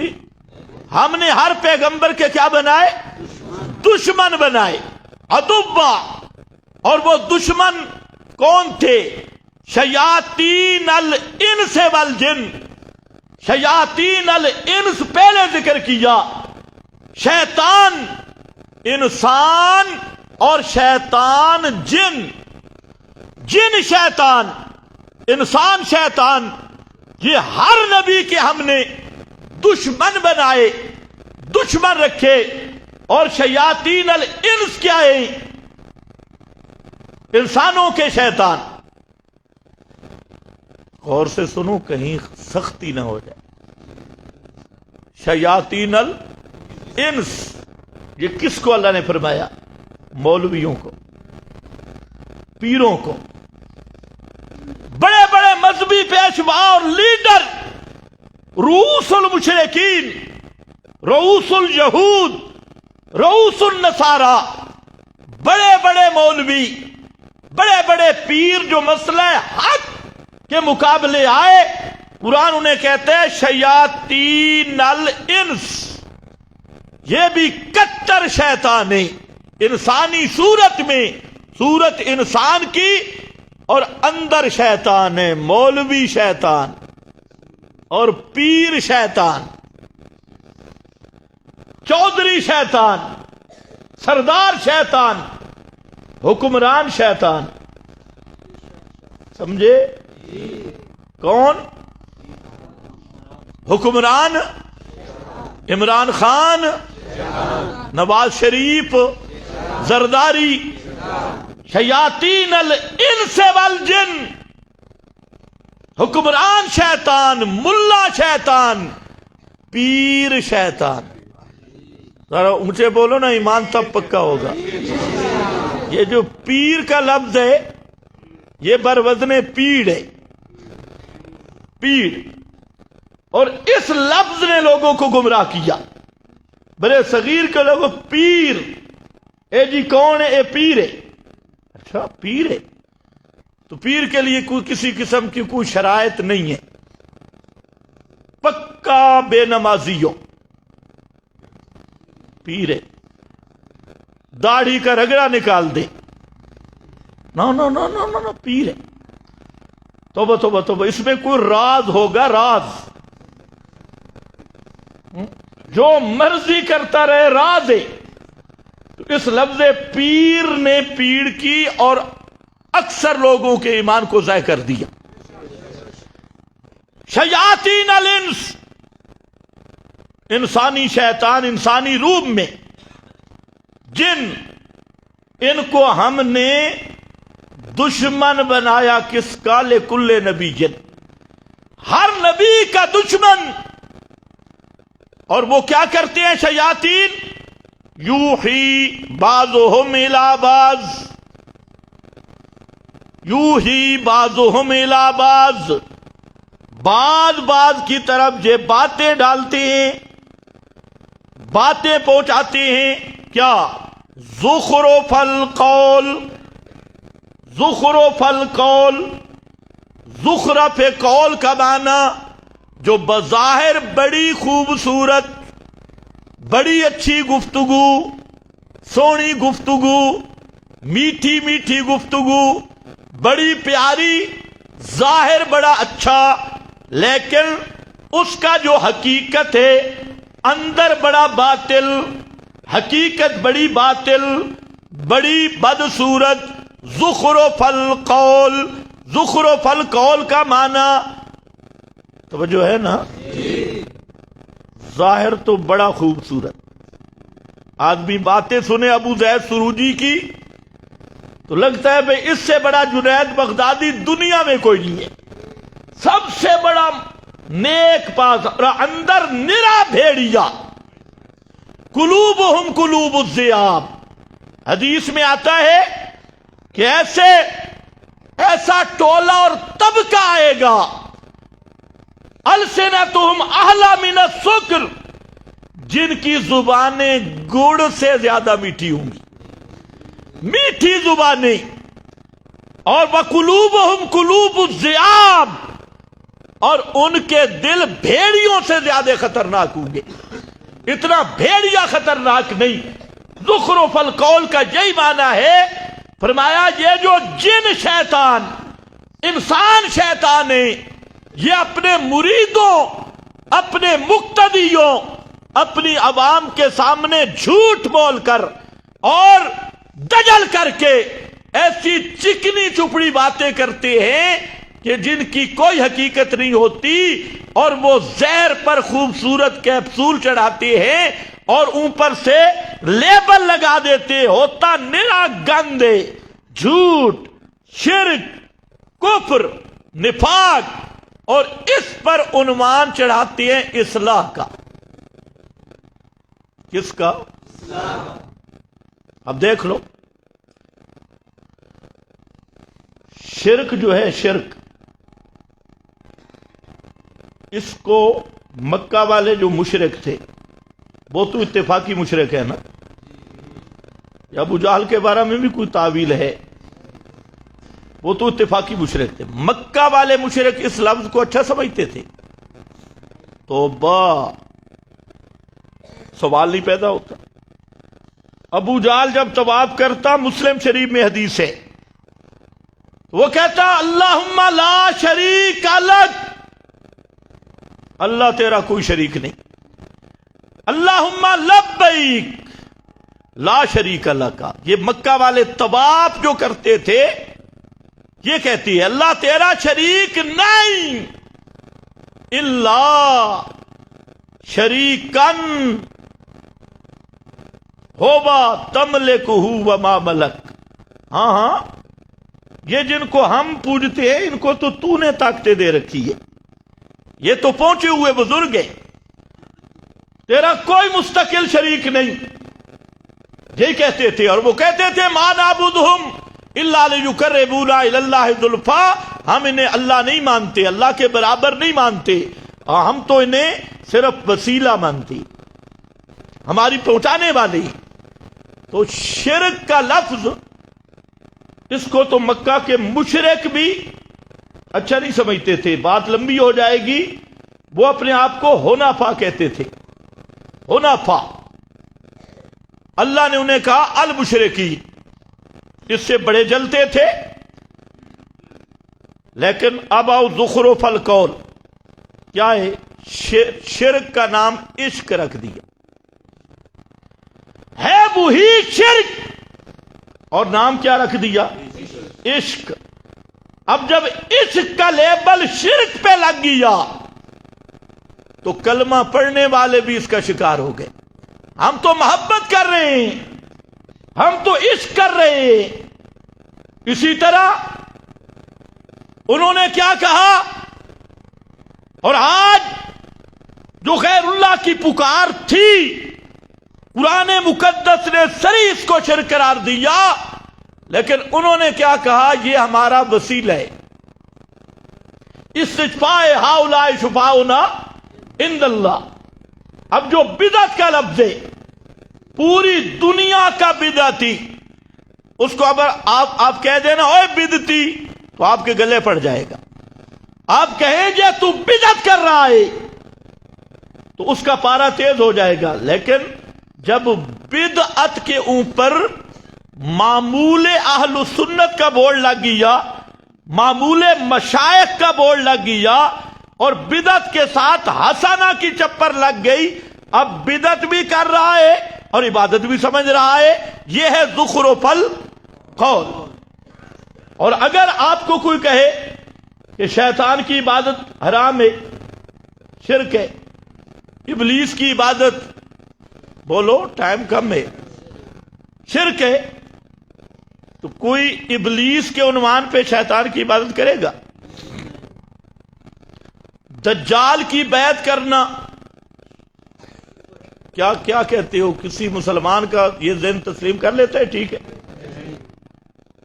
ہم نے ہر پیغمبر کے کیا بنائے؟ دشمن بنائے، عدوا. اور وہ دشمن کون تھے؟ شیاطین الانس والجن. شیاطین الانس پہلے ذکر کیا، شیطان انسان اور شیطان جن. جن شیطان، انسان شیطان، یہ ہر نبی کے ہم نے دشمن بنائے، دشمن رکھے. اور شیاطین الانس کیا ہے؟ انسانوں کے شیطان. غور سے سنو کہیں سختی نہ ہو جائے. شیاطین الانس، یہ کس کو اللہ نے فرمایا؟ مولویوں کو، پیروں کو. بڑے بڑے مذہبی پیشوا اور لیڈر، رؤوس المشرکین، رؤوس الیہود، رؤوس النصارہ، بڑے بڑے مولوی، بڑے بڑے پیر جو مسئلہ حق کے مقابلے آئے، قرآن انہیں کہتے ہیں شیاطین الانس، یہ بھی کتر شیطان ہیں، انسانی صورت میں، صورت انسان کی، اور اندر شیطان ہے، مولوی شیطان اور پیر شیطان، چودھری شیطان، سردار شیطان، حکمران شیطان، سمجھے؟ کون حکمران؟ عمران خان، نواز شریف، زرداری، شیاطین الانس والجن، حکمران شیطان، ملا شیطان، پیر شیطان۔ ذرا اونچے بولو نا، ایمان تب پکا ہوگا۔ یہ جو پیر کا لفظ ہے یہ بروزن پیڑ ہے، پیڑ، اور اس لفظ نے لوگوں کو گمراہ کیا۔ بڑے صغیر کے لوگوں پیر، اے جی کون ہے؟ اے پیر ہے۔ اچھا پیر ہے تو پیر کے لیے کوئی کسی قسم کی کوئی شرائط نہیں ہے، پکا بے نمازی ہو، پیر ہے، داڑھی کا رگڑا نکال دے، نو نو نو نو نو نو، پیر ہے۔ توبہ توبہ توبہ، اس میں کوئی راز ہوگا، راز، جو مرضی کرتا رہے، راز ہے۔ تو اس لفظ پیر نے پیڑ کی اور اکثر لوگوں کے ایمان کو ضائع کر دیا۔ شیاطین الانس، انسانی شیطان، انسانی روپ میں جن، ان کو ہم نے دشمن بنایا، کس کا؟ لکل نبی جن، ہر نبی کا دشمن۔ اور وہ کیا کرتے ہیں شیاطین؟ یوحی بعضهم الی بعض، یوحی بعضهم الی بعض، بعض کی طرف یہ باتیں ڈالتے ہیں، باتیں پہنچاتے ہیں، کیا؟ زخرف القول، زخرف القول، زخرف قول کا معنی جو بظاہر بڑی خوبصورت، بڑی اچھی گفتگو، سونی گفتگو، میٹھی میٹھی گفتگو، بڑی پیاری، ظاہر بڑا اچھا، لیکن اس کا جو حقیقت ہے اندر بڑا باطل، حقیقت بڑی باطل، بڑی بدصورت۔ زخرف القول، زخرف القول کا معنی توجہ ہے نا، ظاہر تو بڑا خوبصورت، آدمی باتیں سنے ابو زید سروجی کی تو لگتا ہے بھئی اس سے بڑا جنید بغدادی دنیا میں کوئی نہیں ہے، سب سے بڑا نیک پاس، اور اندر نرا بھیڑیا، قلوبہم قلوب الذئاب۔ حدیث میں آتا ہے کہ ایسا ٹولہ اور طبقہ آئے گا، السنتہم احلی من السکر، جن کی زبانیں گڑ سے زیادہ میٹھی ہوں گی، میٹھی زبانیں، اور وقلوبہم قلوب الذئاب، اور ان کے دل بھیڑیوں سے زیادہ خطرناک ہوں گے، اتنا بھیڑیا خطرناک نہیں۔ زخرف القول کا یہی معنی ہے، فرمایا یہ جو جن شیطان، انسان شیطان ہیں، یہ اپنے مریدوں، اپنے مقتدیوں، اپنی عوام کے سامنے جھوٹ بول کر اور دجل کر کے ایسی چکنی چپڑی باتیں کرتے ہیں کہ جن کی کوئی حقیقت نہیں ہوتی، اور وہ زہر پر خوبصورت کیپسول چڑھاتے ہیں اور اوپر سے لیبل لگا دیتے، ہوتا نرا گندے، جھوٹ، شرک، کفر، نفاق، اور اس پر عنوان چڑھاتے ہیں اصلاح کا۔ کس کا؟ اب دیکھ لو، شرک جو ہے، شرک اس کو مکہ والے جو مشرک تھے وہ تو اتفاقی مشرک ہے نا، یا ابو جہل کے بارے میں بھی کوئی تعویل ہے؟ وہ تو اتفاقی مشرک تھے۔ مکہ والے مشرک اس لفظ کو اچھا سمجھتے تھے، توبہ، سوال نہیں پیدا ہوتا۔ ابو جہل جب طواف کرتا، مسلم شریف میں حدیث ہے، وہ کہتا اللہم لا شریک لک، اللہ تیرا کوئی شریک نہیں، اللہم لبیک لا شریک لک۔ یہ مکہ والے طواف جو کرتے تھے یہ کہتی ہے اللہ تیرا شریک نہیں، الا شریکن ہوبا تملکہ وما ملک۔ ہاں ہاں، یہ جن کو ہم پوجتے ہیں ان کو تو نے طاقتیں دے رکھی ہے، یہ تو پہنچے ہوئے بزرگ ہیں، تیرا کوئی مستقل شریک نہیں، یہی کہتے تھے۔ اور وہ کہتے تھے ما نعبدہم الا لیقربونا الی اللہ زلفی، ہم انہیں اللہ نہیں مانتے، اللہ کے برابر نہیں مانتے، ہم تو انہیں صرف وسیلہ مانتے، ہماری پہنچانے والی۔ تو شرک کا لفظ اس کو تو مکہ کے مشرک بھی اچھا نہیں سمجھتے تھے، بات لمبی ہو جائے گی۔ وہ اپنے آپ کو حنفا کہتے تھے، حنفا۔ اللہ نے انہیں کہا المشرکین، اس سے بڑے جلتے تھے۔ لیکن اب آؤ زخرف القول، کیا ہے؟ شرک کا نام عشق رکھ دیا ہے، وہی شرک، اور نام کیا رکھ دیا؟ عشق۔ اب جب عشق کا لیبل شرک پہ لگ گیا تو کلمہ پڑھنے والے بھی اس کا شکار ہو گئے۔ ہم تو محبت کر رہے ہیں، ہم تو عشق کر رہے ہیں۔ اسی طرح انہوں نے کیا کہا، اور آج جو غیر اللہ کی پکار تھی، قرآن مقدس نے صریح اس کو شرک قرار دیا، لیکن انہوں نے کیا کہا؟ یہ ہمارا وسیلہ ہے، استشفاء ہؤلاء شفاؤنا عند اللہ۔ اب جو بدعت کا لفظ ہے، پوری دنیا کا بدعتی، اس کو اگر آپ کہہ دینا اوے بدعتی تو آپ کے گلے پڑ جائے گا۔ آپ کہیں گے تو بدعت کر رہا ہے تو اس کا پارا تیز ہو جائے گا۔ لیکن جب بدعت کے اوپر معمول اہل سنت کا بورڈ لگ گیا، معمول مشائخ کا بورڈ لگ گیا، اور بدعت کے ساتھ حسنہ کی چپر لگ گئی، اب بدعت بھی کر رہا ہے اور عبادت بھی سمجھ رہا ہے۔ یہ ہے زخرف القول۔ اور اگر آپ کو کوئی کہے کہ شیطان کی عبادت حرام ہے، شرک ہے، ابلیس کی عبادت، بولو ٹائم کم ہے، شرک ہے، تو کوئی ابلیس کے عنوان پہ شیطان کی عبادت کرے گا؟ دجال کی بیعت کرنا، کیا کہتے ہو؟ کسی مسلمان کا یہ ذہن تسلیم کر لیتا ہے، ٹھیک ہے،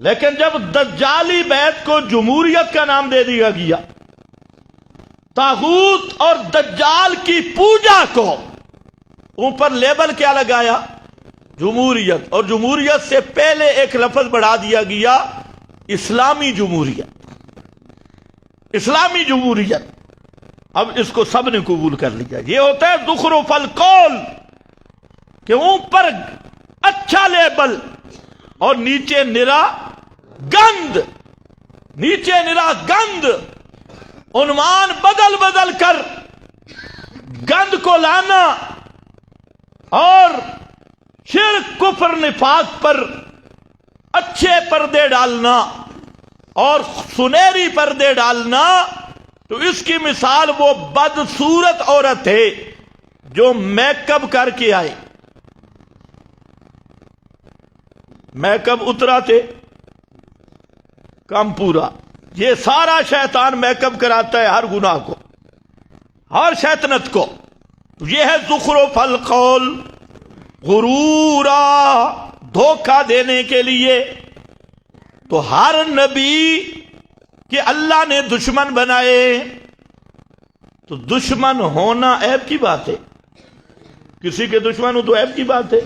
لیکن جب دجالی بیعت کو جمہوریت کا نام دے دیا گیا، طاغوت اور دجال کی پوجا کو اوپر لیبل کیا لگایا؟ جمہوریت۔ اور جمہوریت سے پہلے ایک لفظ بڑھا دیا گیا، اسلامی جمہوریت، اسلامی جمہوریت۔ اب اس کو سب نے قبول کر لیا۔ یہ ہوتا ہے زخرف القول، کہ اوپر اچھا لیبل اور نیچے نرا گند، نیچے نرا گند، عنوان بدل بدل کر گند کو لانا، اور شرک کفر نفاق پر اچھے پردے ڈالنا اور سنہری پردے ڈالنا۔ تو اس کی مثال وہ بدصورت عورت ہے جو میک اپ کر کے آئے، میک اپ اترا تھے کم پورا۔ یہ سارا شیطان میک اپ کراتا ہے ہر گناہ کو، ہر شیطنت کو۔ یہ ہے زخرف القول، غرورا، دھوکہ دینے کے لیے۔ تو ہر نبی کہ اللہ نے دشمن بنائے، تو دشمن ہونا عیب کی بات ہے؟ کسی کے دشمن ہو تو عیب کی بات ہے؟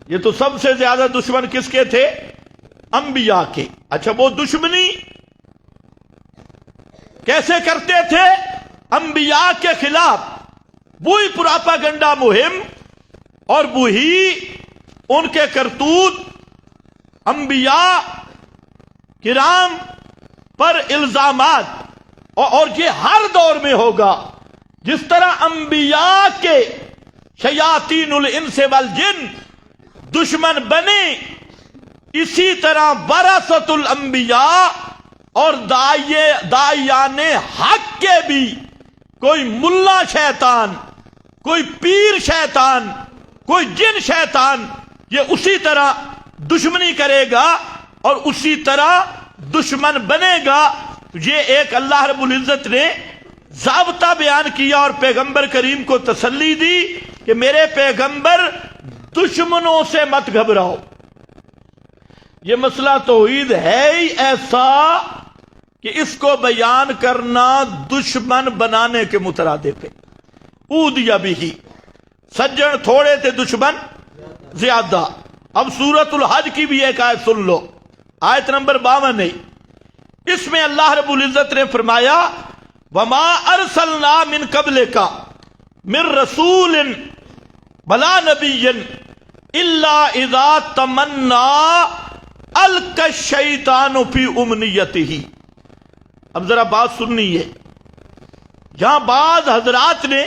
یہ تو سب سے زیادہ دشمن کس کے تھے؟ انبیاء کے۔ اچھا، وہ دشمنی کیسے کرتے تھے؟ انبیاء کے خلاف وہی پراپاگنڈا مہم اور وہی ان کے کرتوت انبیاء کرام پر الزامات، اور یہ ہر دور میں ہوگا۔ جس طرح انبیاء کے شیاطین الانس والجن دشمن بنے، اسی طرح ورثۃ الانبیاء اور داعیان حق کے بھی کوئی ملا شیطان، کوئی پیر شیطان، کوئی جن شیطان، یہ اسی طرح دشمنی کرے گا اور اسی طرح دشمن بنے گا۔ یہ ایک اللہ رب العزت نے ضابطہ بیان کیا اور پیغمبر کریم کو تسلی دی کہ میرے پیغمبر دشمنوں سے مت گھبراؤ۔ یہ مسئلہ توحید ہے ہی ایسا کہ اس کو بیان کرنا دشمن بنانے کے مترادف ہے۔ اودیا بھی، سجن تھوڑے تھے دشمن زیادہ۔ اب سورۃ الحج کی بھی ایک آیت سن لو، آیت نمبر 52 ہے۔ اس میں اللہ رب العزت نے فرمایا وما ارسلنا من قبلک من رسول ولا نبی الا اذا تمنا القى الشیطان فی امنیتہ۔ اب ذرا بات سننی ہے، جہاں بعض حضرات نے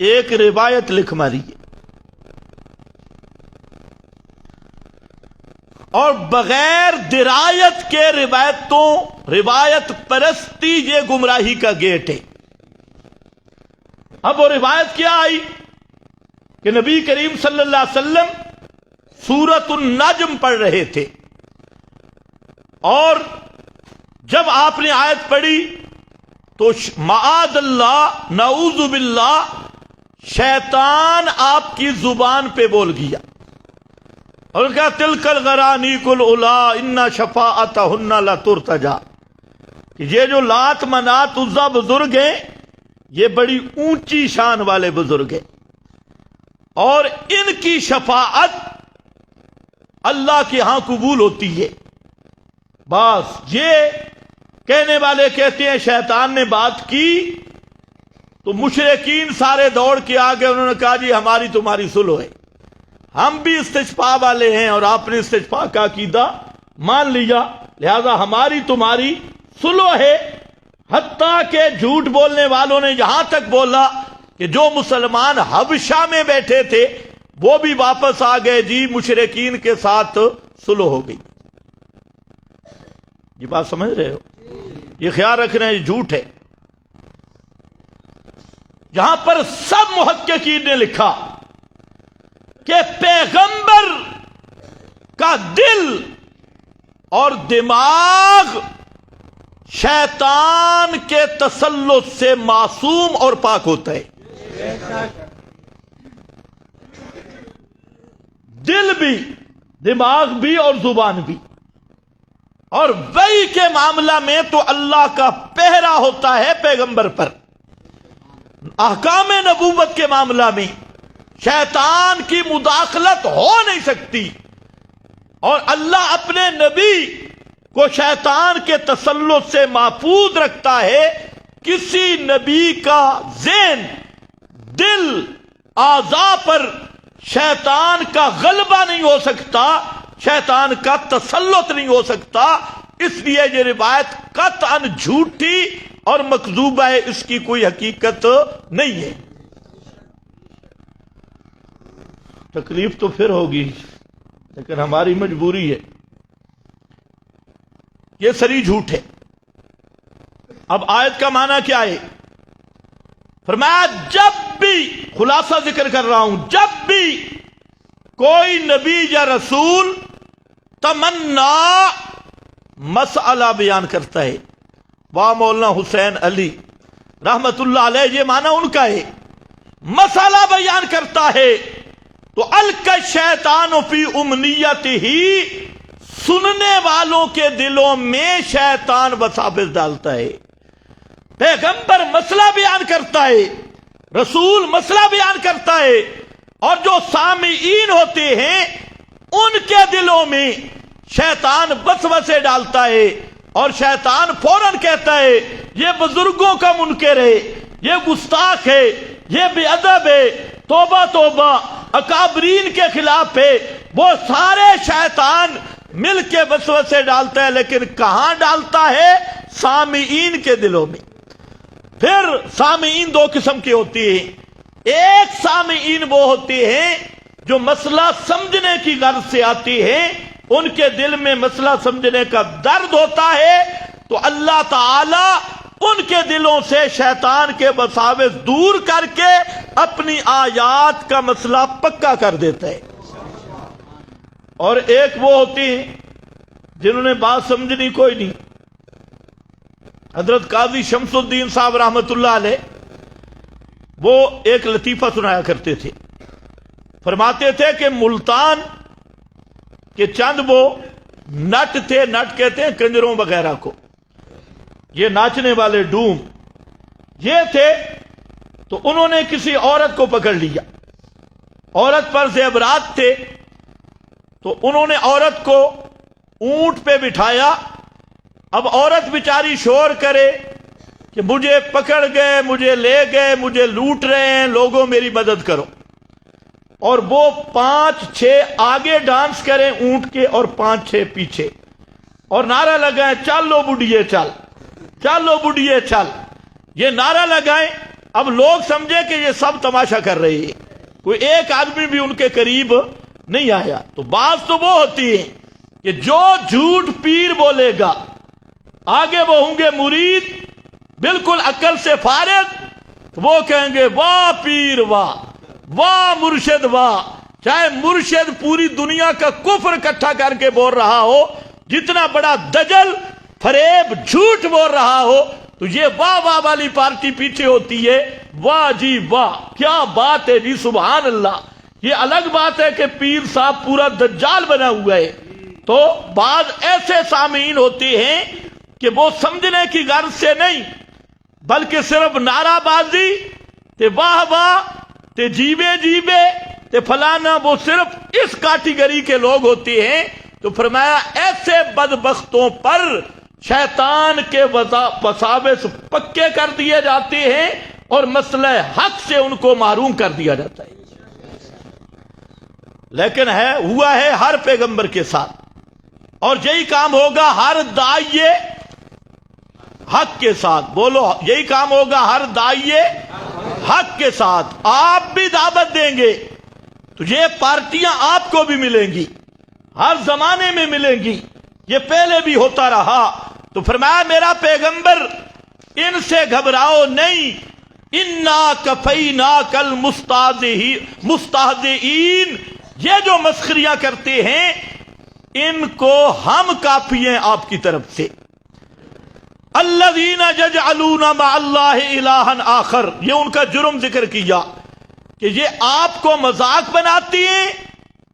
ایک روایت لکھ ماری ہے اور بغیر درایت کے روایت پرستی یہ گمراہی کا گیٹ ہے۔ اب وہ روایت کیا آئی کہ نبی کریم صلی اللہ علیہ وسلم سورۃ النجم پڑھ رہے تھے، اور جب آپ نے آیت پڑھی تو معاذ اللہ، نعوذ باللہ، شیطان آپ کی زبان پہ بول گیا اور کہا تلک الغرانیق العلیٰ ان شفاعتہن لترتجی، کہ یہ جو لات منات عزا بزرگ ہیں یہ بڑی اونچی شان والے بزرگ ہیں اور ان کی شفاعت اللہ کے ہاں قبول ہوتی ہے۔ بس یہ کہنے والے کہتے ہیں شیطان نے بات کی تو مشرکین سارے دوڑ کے آگے، انہوں نے کہا جی ہماری تمہاری صلح ہے، ہم بھی استشفاء والے ہیں اور آپ نے استشفاء کا عقیدہ مان لیا، لہذا ہماری تمہاری صلح ہے۔ حتیٰ کہ جھوٹ بولنے والوں نے یہاں تک بولا کہ جو مسلمان حبشہ میں بیٹھے تھے وہ بھی واپس آ گئے، جی مشرکین کے ساتھ صلح ہو گئی۔ یہ بات سمجھ رہے ہو؟ یہ خیال رکھنا ہے، یہ جھوٹ ہے۔ یہاں پر سب محققین نے لکھا کہ پیغمبر کا دل اور دماغ شیطان کے تسلط سے معصوم اور پاک ہوتا ہے۔ دل بھی، دماغ بھی اور زبان بھی، اور وحی کے معاملہ میں تو اللہ کا پہرا ہوتا ہے پیغمبر پر۔ احکام نبوت کے معاملہ میں شیطان کی مداخلت ہو نہیں سکتی، اور اللہ اپنے نبی کو شیطان کے تسلط سے محفوظ رکھتا ہے۔ کسی نبی کا ذہن، دل، اعضاء پر شیطان کا غلبہ نہیں ہو سکتا، شیطان کا تسلط نہیں ہو سکتا۔ اس لیے یہ روایت قطعاً جھوٹی اور مکذوبہ ہے، اس کی کوئی حقیقت نہیں ہے۔ تکلیف تو پھر ہوگی لیکن ہماری مجبوری ہے، یہ سری جھوٹ ہے۔ اب آیت کا معنی کیا ہے؟ فرمایا جب بھی، خلاصہ ذکر کر رہا ہوں، جب بھی کوئی نبی یا رسول تمنا مسئلہ بیان کرتا ہے، واہ مولانا حسین علی رحمت اللہ علیہ، یہ معنی ان کا ہے، مسئلہ بیان کرتا ہے تو القى الشیطان فی امنیتہ، سننے والوں کے دلوں میں شیطان وساوس ڈالتا ہے۔ پیغمبر مسئلہ بیان کرتا ہے، رسول مسئلہ بیان کرتا ہے، اور جو سامعین ہوتے ہیں ان کے دلوں میں شیطان وسوسے ڈالتا ہے، اور شیطان فوراً کہتا ہے یہ بزرگوں کا منکر ہے، یہ گستاخ ہے، یہ بے ادب ہے، توبہ توبہ، اکابرین کے خلاف ہے۔ وہ سارے شیطان مل کے وسوسے ڈالتا ہے، لیکن کہاں ڈالتا ہے؟ سامعین کے دلوں میں۔ پھر سامعین دو قسم کے ہوتے ہیں، ایک سامعین وہ ہوتے ہیں جو مسئلہ سمجھنے کی غرض سے آتے ہیں، ان کے دل میں مسئلہ سمجھنے کا درد ہوتا ہے، تو اللہ تعالی ان کے دلوں سے شیطان کے وساوس دور کر کے اپنی آیات کا مسئلہ پکا کر دیتا ہے۔ اور ایک وہ ہوتی ہیں جنہوں نے بات سمجھنی کوئی نہیں۔ حضرت قاضی شمس الدین صاحب رحمت اللہ علیہ وہ ایک لطیفہ سنایا کرتے تھے، فرماتے تھے کہ ملتان کے چند وہ نٹ تھے، نٹ کہتے ہیں کنجروں وغیرہ کو، یہ ناچنے والے ڈوم یہ تھے، تو انہوں نے کسی عورت کو پکڑ لیا، عورت پر زیورات تھے، تو انہوں نے عورت کو اونٹ پہ بٹھایا۔ اب عورت بیچاری شور کرے کہ مجھے پکڑ گئے، مجھے لے گئے، مجھے لوٹ رہے ہیں، لوگوں میری مدد کرو، اور وہ 5-6 آگے ڈانس کریں اونٹ کے اور 5-6 پیچھے، اور نعرہ لگائیں چل لو بڑھیے چل، چل لو بڑھیے چل، یہ نعرہ لگائیں۔ اب لوگ سمجھے کہ یہ سب تماشا کر رہے ہیں، کوئی ایک آدمی بھی ان کے قریب نہیں آیا۔ تو بعض تو وہ ہوتی ہیں کہ جو جھوٹ پیر بولے گا، آگے وہ ہوں گے مرید بالکل عقل سے فارغ، وہ کہیں گے واہ پیر واہ، واہ مرشد واہ، چاہے مرشد پوری دنیا کا کفر اکٹھا کر کے بول رہا ہو، جتنا بڑا دجل فریب جھوٹ بول رہا ہو، تو یہ واہ واہ والی پارٹی پیچھے ہوتی ہے۔ واہ جی واہ، کیا بات ہے جی، سبحان اللہ۔ یہ الگ بات ہے کہ پیر صاحب پورا دجال بنا ہوا ہے۔ تو بعض ایسے سامعین ہوتے ہیں کہ وہ سمجھنے کی غرض سے نہیں، بلکہ صرف نعرہ بازی تے واہ واہ تے جیبے جیبے تے فلانا، وہ صرف اس کیٹیگری کے لوگ ہوتے ہیں۔ تو فرمایا ایسے بدبختوں پر شیطان کے وساوس پکے کر دیے جاتے ہیں، اور مسئلہ حق سے ان کو محروم کر دیا جاتا ہے۔ لیکن ہوا ہے ہر پیغمبر کے ساتھ، اور یہی کام ہوگا ہر داعیے حق کے ساتھ۔ بولو، یہی کام ہوگا ہر داعیے حق کے ساتھ۔ آپ بھی دعوت دیں گے تو یہ پارٹیاں آپ کو بھی ملیں گی، ہر زمانے میں ملیں گی، یہ پہلے بھی ہوتا رہا۔ تو فرمایا میرا پیغمبر ان سے گھبراؤ نہیں، انا کفیناک المستہزئین، یہ جو مسخریاں کرتے ہیں ان کو ہم کافی ہیں آپ کی طرف سے۔ الذین یجعلون مع اللہ الہا آخر، یہ ان کا جرم ذکر کیا کہ یہ آپ کو مذاق بناتی ہیں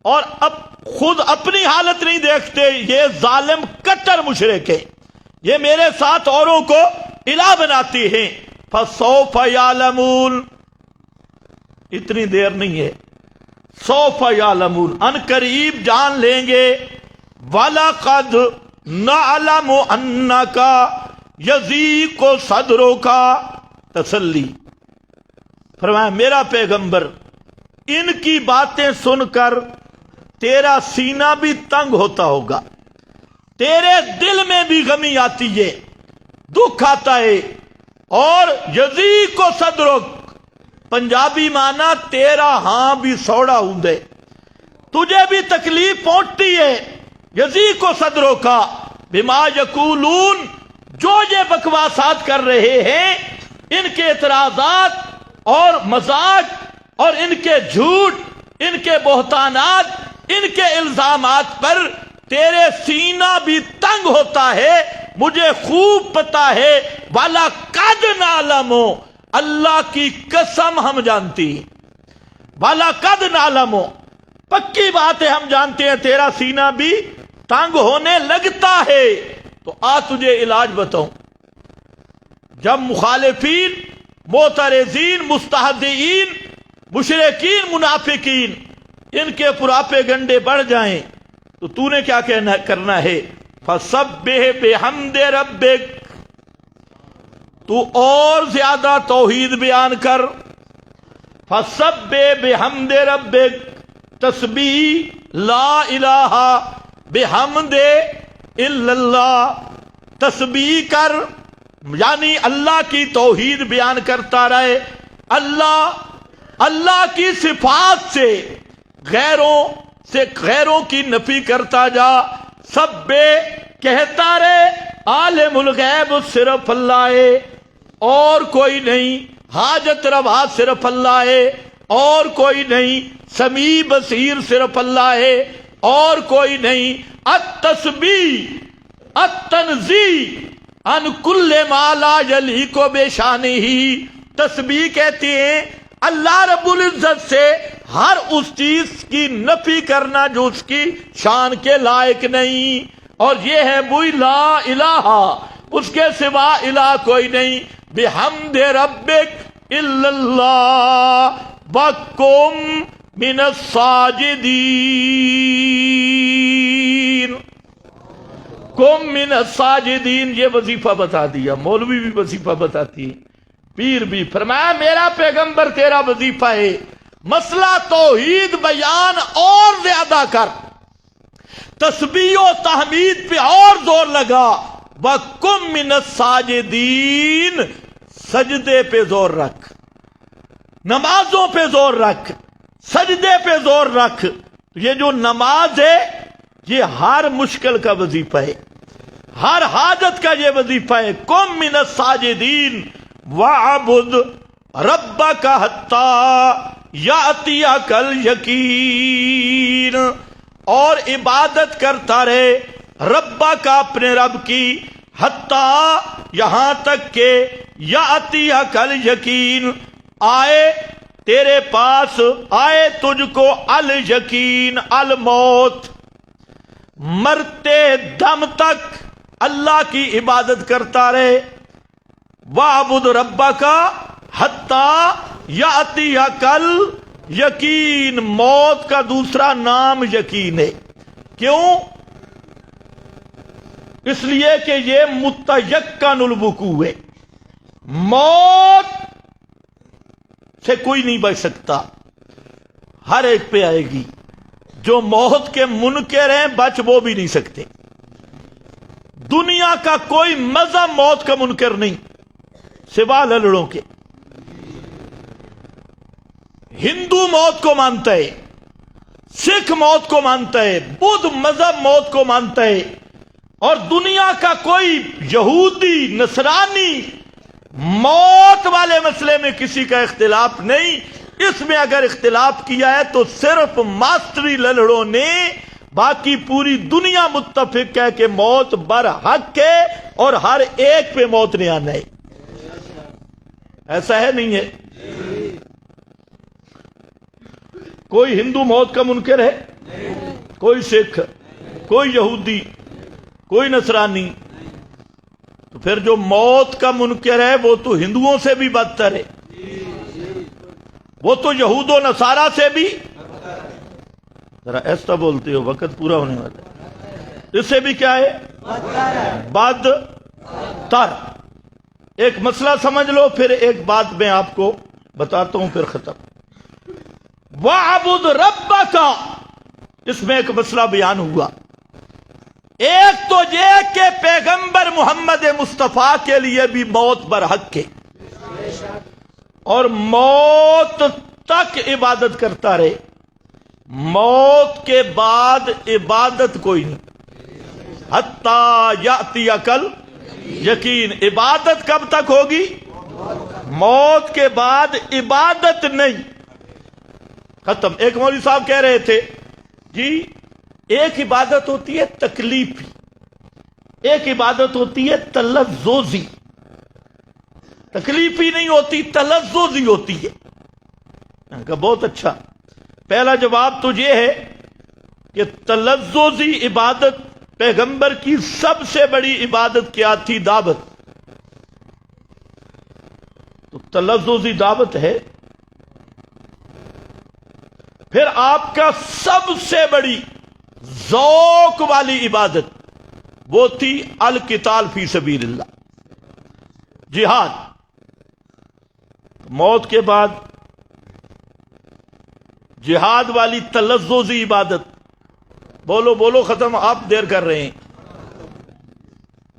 اور اب خود اپنی حالت نہیں دیکھتے۔ یہ ظالم کٹر مشرک ہیں، یہ میرے ساتھ اوروں کو الہ بناتی ہیں۔ فسوف یعلمون، اتنی دیر نہیں ہے، سوف یعلمون، ان قریب جان لیں گے۔ وَلَقَدْ نَعْلَمُ أَنَّكَ يَضِيقُ صَدْرُكَ، تسلی۔ فرمایا میرا پیغمبر ان کی باتیں سن کر تیرا سینہ بھی تنگ ہوتا ہوگا، تیرے دل میں بھی غمی آتی ہے، دکھ آتا ہے۔ اور یضیق صدرک، پنجابی معنی تیرا ہاں بھی سوڑا ہوں دے، تجھے بھی تکلیف پہنچتی ہے۔ یضیق صدرک بما یقولون، جو یہ بکواسات کر رہے ہیں، ان کے اعتراضات اور مذاق اور ان کے جھوٹ، ان کے بہتانات، ان کے الزامات پر تیرے سینہ بھی تنگ ہوتا ہے، مجھے خوب پتا ہے۔ وَلَقَدْ نَعْلَمُ، اللہ کی قسم ہم جانتی ہیں، وَلَقَدْ نَعْلَمُ، پکی بات ہے ہم جانتے ہیں تیرا سینہ بھی تنگ ہونے لگتا ہے۔ تو آ تجھے علاج بتاؤں، جب مخالفین، معترضین، مستہزئین، مشرکین، منافقین ان کے پراپیگنڈے بڑھ جائیں تو تو نے کیا کرنا ہے؟ فَسَبِّحْ بِحَمْدِ رَبِّكَ، تو اور زیادہ توحید بیان کر. فَسَبِّحْ بِحَمْدِ رَبِّكَ، تسبیح لا الہ بحمد الا اللہ، تسبیح کر یعنی اللہ کی توحید بیان کرتا رہے. اللہ کی صفات سے غیروں کی نفی کرتا جا. سب کہتا رہے عالم الغیب صرف اللہ ہے اور کوئی نہیں، حاجت روا صرف اللہ ہے اور کوئی نہیں، سمیع بصیر صرف اللہ ہے اور کوئی نہیں. التسبیح التنزیہ عن کل ما لا یلیق بشانہ، تسبیح کہتے ہیں اللہ رب العزت سے ہر اس چیز کی نفی کرنا جو اس کی شان کے لائق نہیں. اور یہ ہے وہی لا الہ، اس کے سوا الہ کوئی نہیں. بحمد ربک الا اللہ وکم من الساجدین، کم من الساجدین یہ وظیفہ بتا دیا. مولوی بھی وظیفہ بتاتی ہے، پیر بھی. فرمایا میرا پیغمبر تیرا وظیفہ ہے مسئلہ توحید بیان اور زیادہ کر، تسبیح و تحمید پہ اور زور لگا. وَقُمْ مِنَ السَّاجِدِينَ، سجدے پہ زور رکھ، نمازوں پہ زور رکھ، سجدے پہ زور رکھ. یہ جو نماز ہے یہ ہر مشکل کا وظیفہ ہے، ہر حاجت کا یہ وظیفہ ہے. قُمْ مِنَ السَّاجِدِينَ وَعَبُدْ رَبَّكَ حَتَّى يَأْتِيَكَ الْيَقِينُ، اور عبادت کرتا رہے ربا کا اپنے رب کی، حتیٰ یہاں تک کہ یأتیک الیقین، آئے تیرے پاس، آئے تجھ کو الیقین الموت، مرتے دم تک اللہ کی عبادت کرتا رہے. وَعْبُدْ رَبَّكَ حَتَّى يَأْتِيَكَ الْيَقِينُ، موت کا دوسرا نام یقین ہے. کیوں؟ اس لیے کہ یہ متیقن الوقوع ہے، موت سے کوئی نہیں بچ سکتا، ہر ایک پہ آئے گی. جو موت کے منکر ہیں بچ وہ بھی نہیں سکتے. دنیا کا کوئی مذہب موت کا منکر نہیں سوا للڑوں کے. ہندو موت کو مانتا ہے، سکھ موت کو مانتا ہے، بدھ مذہب موت کو مانتا ہے، اور دنیا کا کوئی یہودی نصرانی موت والے مسئلے میں کسی کا اختلاف نہیں. اس میں اگر اختلاف کیا ہے تو صرف ماسٹری للڑوں نے، باقی پوری دنیا متفق ہے کہ موت برحق ہے اور ہر ایک پہ موت نے آنا ہے. ایسا ہے نہیں ہے؟ کوئی ہندو موت کا منکر ہے؟ کوئی سکھ، کوئی یہودی، کوئی نصرانی. تو پھر جو موت کا منکر ہے وہ تو ہندوؤں سے بھی بدتر ہے، وہ تو یہود و نصارہ سے بھی. ذرا ایسا بولتے ہو، وقت پورا ہونے والا ہے. اس سے بھی کیا ہے؟ بدتر. ایک مسئلہ سمجھ لو، پھر ایک بات میں آپ کو بتاتا ہوں، پھر ختم. وَعْبُدْ رَبَّكَ، اس میں ایک مسئلہ بیان ہوا. ایک تو یہ کہ پیغمبر محمد مصطفیٰ کے لیے بھی موت برحق ہے اور موت تک عبادت کرتا رہے. موت کے بعد عبادت کوئی نہیں، حتیٰ یأتیک الیقین. عبادت کب تک ہوگی؟ موت کے بعد عبادت نہیں. ختم. ایک مولوی صاحب کہہ رہے تھے جی ایک عبادت ہوتی ہے تکلیفی، ایک عبادت ہوتی ہے تلذذی. تکلیفی نہیں ہوتی، تلذذی ہوتی ہے. میں نے کہا بہت اچھا. پہلا جواب تو یہ ہے کہ تلذذی عبادت پیغمبر کی سب سے بڑی عبادت کیا تھی؟ دعوت. تو تلذذی دعوت ہے. پھر آپ کا سب سے بڑی ذوق والی عبادت وہ تھی القتال فی سبیل اللہ، جہاد. موت کے بعد جہاد والی تلذذی عبادت، بولو بولو ختم، آپ دیر کر رہے ہیں.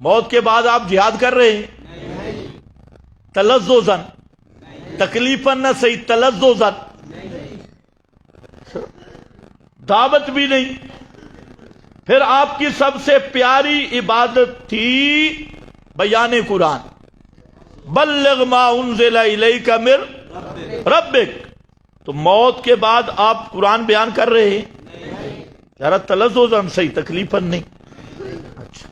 موت کے بعد آپ جہاد کر رہے ہیں تلذذاً، تکلیفاً نہ صحیح، تلذذاً. دعوت بھی نہیں. پھر آپ کی سب سے پیاری عبادت تھی بیان قرآن، بلغ ما انزل الیک من ربک. تو موت کے بعد آپ قرآن بیان کر رہے ہیں، ذرا تلذذاً صحیح، تکلیفاً نہیں. اچھا،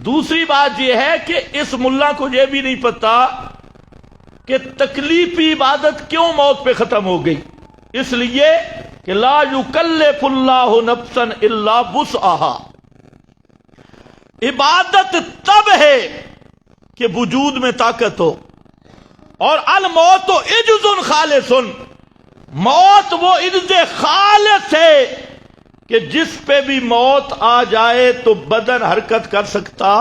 دوسری بات یہ ہے کہ اس ملا کو یہ بھی نہیں پتا کہ تکلیفی عبادت کیوں موت پہ ختم ہو گئی. اس لیے کہ لا یکلف اللہ نفسا الا وسعها. عبادت تب ہے کہ وجود میں طاقت ہو. اور الموت عجز خالص، موت وہ عجز خالص ہے کہ جس پہ بھی موت آ جائے تو بدن حرکت کر سکتا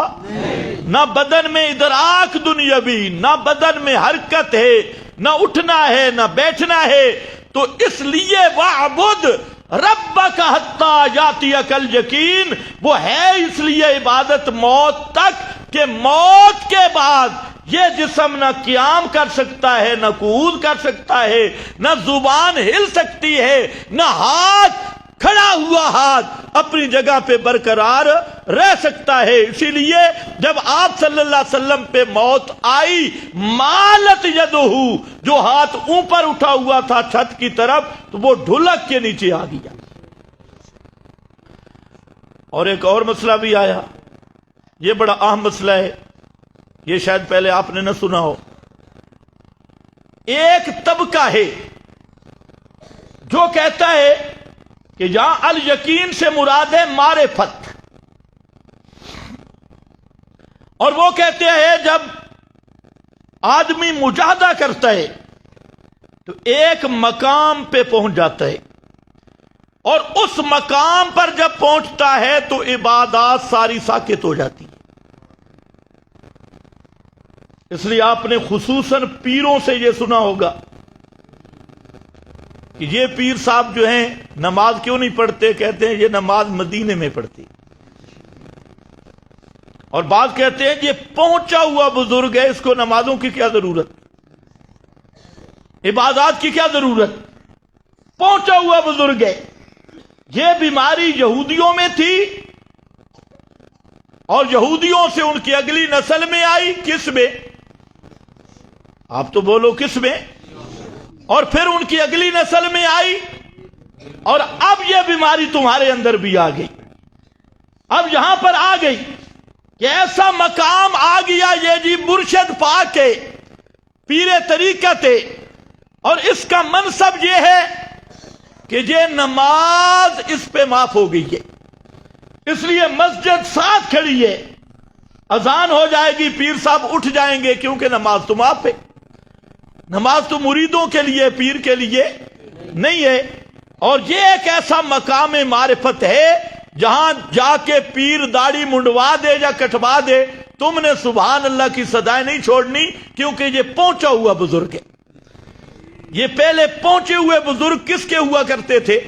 نہ، بدن میں ادراک دنیاوی، نہ بدن میں حرکت ہے، نہ اٹھنا ہے نہ بیٹھنا ہے. تو اس لیے وَاعْبُدْ رَبَّكَ حَتَّى يَأْتِيَكَ الْيَقِينُ، وہ ہے اس لیے عبادت موت تک کہ موت کے بعد یہ جسم نہ قیام کر سکتا ہے، نہ قعود کر سکتا ہے، نہ زبان ہل سکتی ہے، نہ ہاتھ کھڑا ہوا ہاتھ اپنی جگہ پہ برقرار رہ سکتا ہے. اسی لیے جب آپ صلی اللہ علیہ وسلم پہ موت آئی، مالت یدہ، جو ہاتھ اوپر اٹھا ہوا تھا چھت کی طرف، تو وہ ڈھلک کے نیچے آ گیا. اور ایک اور مسئلہ بھی آیا، یہ بڑا اہم مسئلہ ہے، یہ شاید پہلے آپ نے نہ سنا ہو. ایک طبقہ ہے جو کہتا ہے کہ یہاں الیقین سے مراد ہے معرفت، اور وہ کہتے ہیں جب آدمی مجاہدہ کرتا ہے تو ایک مقام پہ پہنچ جاتا ہے، اور اس مقام پر جب پہنچتا ہے تو عبادات ساری ساکت ہو جاتی ہیں. اس لیے آپ نے خصوصاً پیروں سے یہ سنا ہوگا کہ یہ پیر صاحب جو ہیں نماز کیوں نہیں پڑھتے، کہتے ہیں یہ نماز مدینے میں پڑھتی. اور بعض کہتے ہیں یہ پہنچا ہوا بزرگ ہے، اس کو نمازوں کی کیا ضرورت، عبادات کی کیا ضرورت، پہنچا ہوا بزرگ ہے. یہ بیماری یہودیوں میں تھی، اور یہودیوں سے ان کی اگلی نسل میں آئی. کس میں؟ آپ تو بولو کس میں؟ اور پھر ان کی اگلی نسل میں آئی، اور اب یہ بیماری تمہارے اندر بھی آ گئی. اب یہاں پر آ گئی کہ ایسا مقام آ گیا، یہ جی مرشد پاک ہے، پیر طریقت ہے، اور اس کا منصب یہ ہے کہ یہ نماز اس پہ معاف ہو گئی ہے. اس لیے مسجد ساتھ کھڑی ہے، اذان ہو جائے گی، پیر صاحب اٹھ جائیں گے، کیونکہ نماز تو معاف ہے. نماز تو مریدوں کے لیے، پیر کے لیے نہیں ہے. اور یہ ایک ایسا مقام معرفت ہے جہاں جا کے پیر داڑھی منڈوا دے یا کٹوا دے، تم نے سبحان اللہ کی صدائیں نہیں چھوڑنی، کیونکہ یہ پہنچا ہوا بزرگ ہے. یہ پہلے پہنچے ہوئے بزرگ کس کے ہوا کرتے تھے؟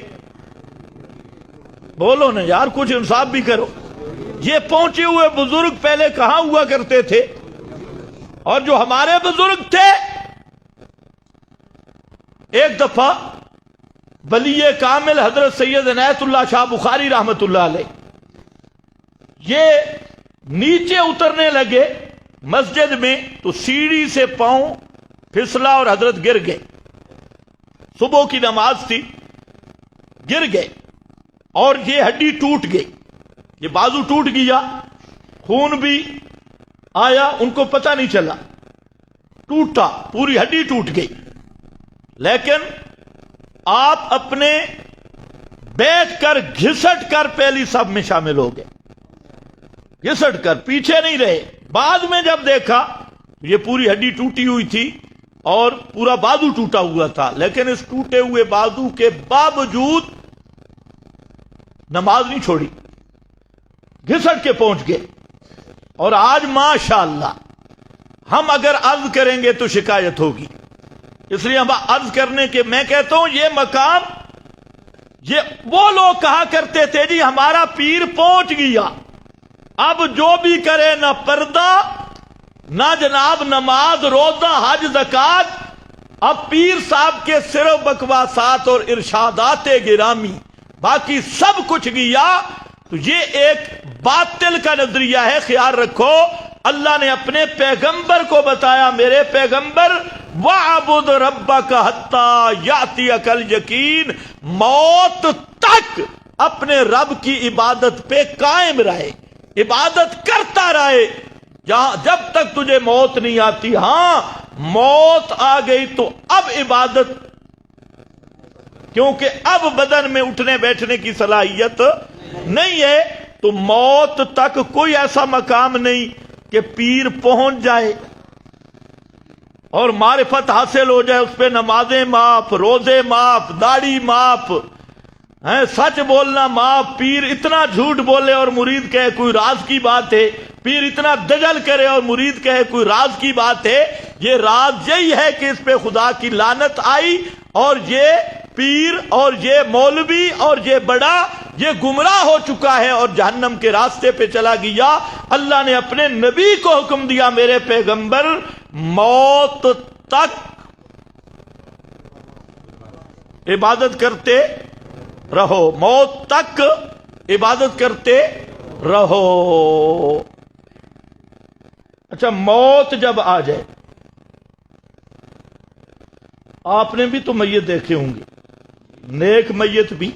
بولو نا یار، کچھ انصاف بھی کرو. یہ پہنچے ہوئے بزرگ پہلے کہاں ہوا کرتے تھے؟ اور جو ہمارے بزرگ تھے، ایک دفعہ ولی کامل حضرت سید عنایت اللہ شاہ بخاری رحمت اللہ علیہ یہ نیچے اترنے لگے مسجد میں، تو سیڑھی سے پاؤں پھسلا اور حضرت گر گئے. صبح کی نماز تھی، گر گئے اور یہ ہڈی ٹوٹ گئی، یہ بازو ٹوٹ گیا، خون بھی آیا، ان کو پتہ نہیں چلا، ٹوٹا، پوری ہڈی ٹوٹ گئی. لیکن آپ اپنے بیٹھ کر گھسٹ کر پہلی صف میں شامل ہو گئے، گھسٹ کر پیچھے نہیں رہے. بعد میں جب دیکھا یہ پوری ہڈی ٹوٹی ہوئی تھی اور پورا بازو ٹوٹا ہوا تھا، لیکن اس ٹوٹے ہوئے بازو کے باوجود نماز نہیں چھوڑی، گھسٹ کے پہنچ گئے. اور آج ماشاءاللہ ہم اگر عرض کریں گے تو شکایت ہوگی، اس لیے ہم عرض کرنے کے میں کہتا ہوں یہ مقام، یہ وہ لوگ کہا کرتے تھے جی ہمارا پیر پہنچ گیا، اب جو بھی کرے نہ پردہ نہ جناب نماز روزہ حج زکات، اب پیر صاحب کے صرف بکواسات اور ارشادات گرامی، باقی سب کچھ گیا. تو یہ ایک باطل کا نظریہ ہے، خیال رکھو. اللہ نے اپنے پیغمبر کو بتایا، میرے پیغمبر وَعَبُدْ رَبَّكَ حَتَّى يَأْتِيَكَ الْيَقِينُ، موت تک اپنے رب کی عبادت پہ قائم رہے، عبادت کرتا رہے جب تک تجھے موت نہیں آتی. ہاں موت آ گئی تو اب عبادت، کیونکہ اب بدن میں اٹھنے بیٹھنے کی صلاحیت نہیں ہے، تو موت تک کوئی ایسا مقام نہیں کہ پیر پہنچ جائے اور معرفت حاصل ہو جائے، اس پہ نمازیں معاف، روزے معاف، داڑھی معاف، سچ بولنا معاف. پیر اتنا جھوٹ بولے اور مرید کہے کوئی راز کی بات ہے، پیر اتنا دجل کرے اور مرید کہے کوئی راز کی بات ہے. یہ راز یہی ہے کہ اس پہ خدا کی لعنت آئی، اور یہ پیر اور یہ مولوی اور یہ بڑا یہ گمراہ ہو چکا ہے اور جہنم کے راستے پہ چلا گیا. اللہ نے اپنے نبی کو حکم دیا، میرے پیغمبر موت تک عبادت کرتے رہو، موت تک عبادت کرتے رہو. اچھا، موت جب آ جائے، آپ نے بھی تو میت دیکھے ہوں گے، نیک میت بھی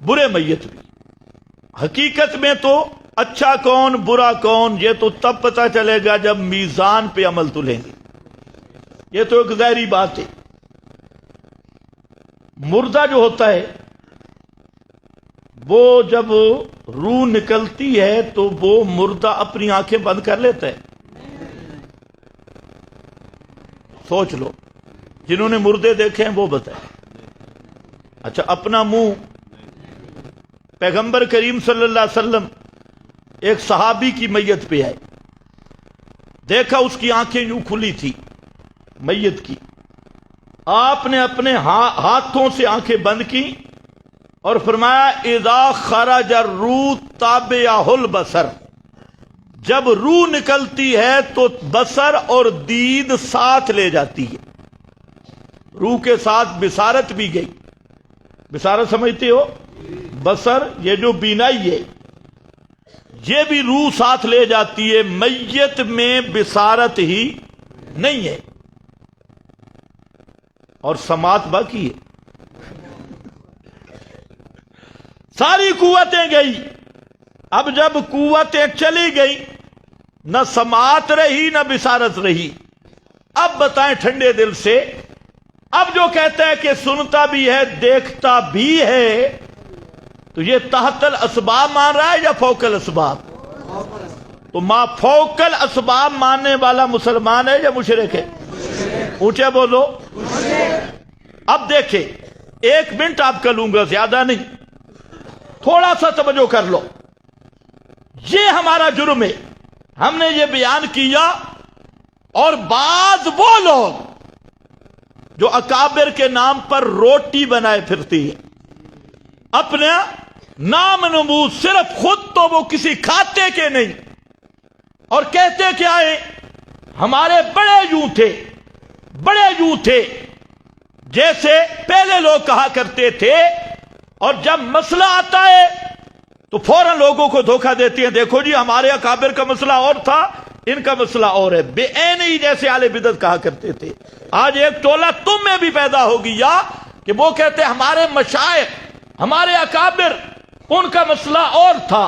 برے میت بھی. حقیقت میں تو اچھا کون برا کون یہ تو تب پتہ چلے گا جب میزان پہ عمل تلیں گے. یہ تو ایک ظاہری بات ہے. مردہ جو ہوتا ہے وہ جب روح نکلتی ہے تو وہ مردہ اپنی آنکھیں بند کر لیتا ہے. سوچ لو، جنہوں نے مردے دیکھے ہیں وہ بتائیں. اچھا، اپنا منہ، پیغمبر کریم صلی اللہ علیہ وسلم ایک صحابی کی میت پہ آئے، دیکھا اس کی آنکھیں یوں کھلی تھی میت کی. آپ نے اپنے ہاتھوں سے آنکھیں بند کی اور فرمایا اذا خرج الروح تابعہ البصر، جب روح نکلتی ہے تو بصر اور دید ساتھ لے جاتی ہے. روح کے ساتھ بصارت بھی گئی. بصارت سمجھتے ہو؟ بصر یہ جو بینائی ہے یہ بھی روح ساتھ لے جاتی ہے. میت میں بصارت ہی نہیں ہے اور سماعت باقی ہے. ساری قوتیں گئی. اب جب قوتیں چلی گئی، نہ سماعت رہی نہ بصارت رہی. اب بتائیں ٹھنڈے دل سے، اب جو کہتا ہے کہ سنتا بھی ہے دیکھتا بھی ہے، تو یہ تحت الاسباب مان رہا ہے یا فوق الاسباب؟ تو ما فوق الاسباب ماننے والا مسلمان ہے یا مشرک ہے؟ اونچے بولو. اب دیکھیں، 1 منٹ آپ کا لوں گا، زیادہ نہیں، تھوڑا سا توجہ کر لو. یہ ہمارا جرم ہے، ہم نے یہ بیان کیا. اور بعض وہ لوگ جو اکابر کے نام پر روٹی بنائے پھرتی ہے، اپنا نام نمود، صرف خود تو وہ کسی کھاتے کے نہیں، اور کہتے کیا ہے، ہمارے بڑے یوں تھے، بڑے یوں تھے، جیسے پہلے لوگ کہا کرتے تھے. اور جب مسئلہ آتا ہے تو فوراً لوگوں کو دھوکہ دیتی ہیں، دیکھو جی ہمارے اکابر کا مسئلہ اور تھا، ان کا مسئلہ اور ہے. بے عین ہی جیسے اہل بدعت کہا کرتے تھے. آج ایک ٹولہ تم میں بھی پیدا ہو گیا کہ وہ کہتے ہمارے مشائخ، ہمارے اکابر، ان کا مسئلہ اور تھا،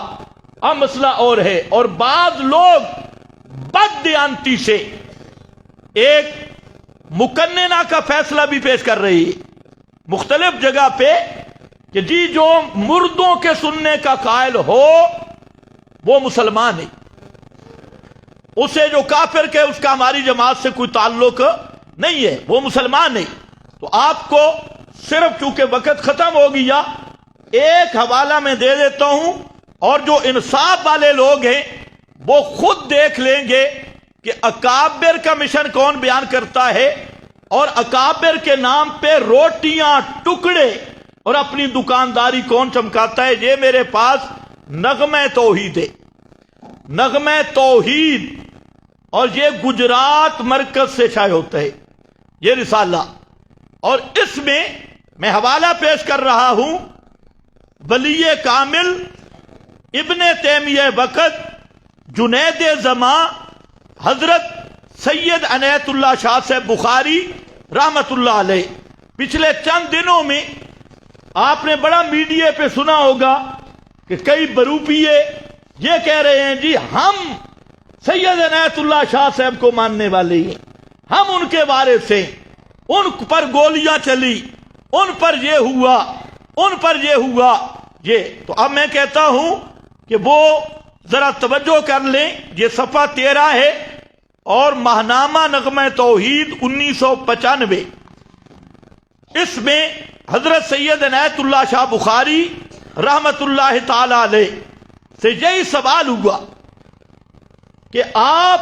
اب مسئلہ اور ہے. اور بعض لوگ بددیانتی سے ایک مقننہ کا فیصلہ بھی پیش کر رہی ہے مختلف جگہ پہ کہ جی جو مردوں کے سننے کا قائل ہو وہ مسلمان ہے. اسے جو کافر کہ اس کا ہماری جماعت سے کوئی تعلق نہیں ہے، وہ مسلمان نہیں. تو آپ کو صرف چونکہ وقت ختم ہو گیا ایک حوالہ میں دے دیتا ہوں، اور جو انصاف والے لوگ ہیں وہ خود دیکھ لیں گے کہ اکابر کا مشن کون بیان کرتا ہے، اور اکابر کے نام پہ روٹیاں ٹکڑے اور اپنی دکانداری کون چمکاتا ہے. یہ میرے پاس نغمہ توحید ہے، نغمہ توحید، اور یہ گجرات مرکز سے شائع ہوتا ہے یہ رسالہ. اور اس میں حوالہ پیش کر رہا ہوں ولی کامل ابن تیمیہ وقت جنید زماں حضرت سید عنایت اللہ شاہ صاحب بخاری رحمت اللہ علیہ. پچھلے چند دنوں میں آپ نے بڑا میڈیا پہ سنا ہوگا کہ کئی بروپیے یہ کہہ رہے ہیں جی ہم سید عنایت اللہ شاہ صاحب کو ماننے والے ہیں، ہم ان کے وارث ہیں، ان پر گولیاں چلی، ان پر یہ ہوا، ان پر یہ ہوا. یہ تو اب میں کہتا ہوں کہ وہ ذرا توجہ کر لیں، یہ صفحہ 13 ہے اور ماہنامہ نغمہ توحید 1995، اس میں حضرت سید عنایت اللہ شاہ بخاری رحمت اللہ تعالی علیہ سے یہی سوال ہوا کہ آپ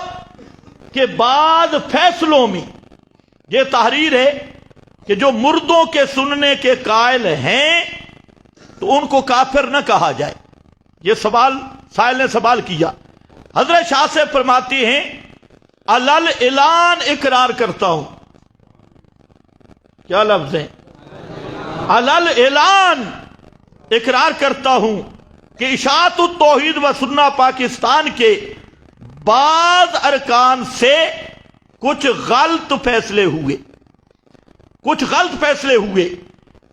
کے بعد فیصلوں میں یہ تحریر ہے کہ جو مردوں کے سننے کے قائل ہیں تو ان کو کافر نہ کہا جائے. یہ سوال سائل نے سوال کیا. حضرت شاہ سے فرماتی ہیں علل اعلان اقرار کرتا ہوں. کیا لفظ ہے؟ علل اعلان اقرار کرتا ہوں کہ اشاعت التوحید و سنہ پاکستان کے بعض ارکان سے کچھ غلط فیصلے ہوئے، کچھ غلط فیصلے ہوئے.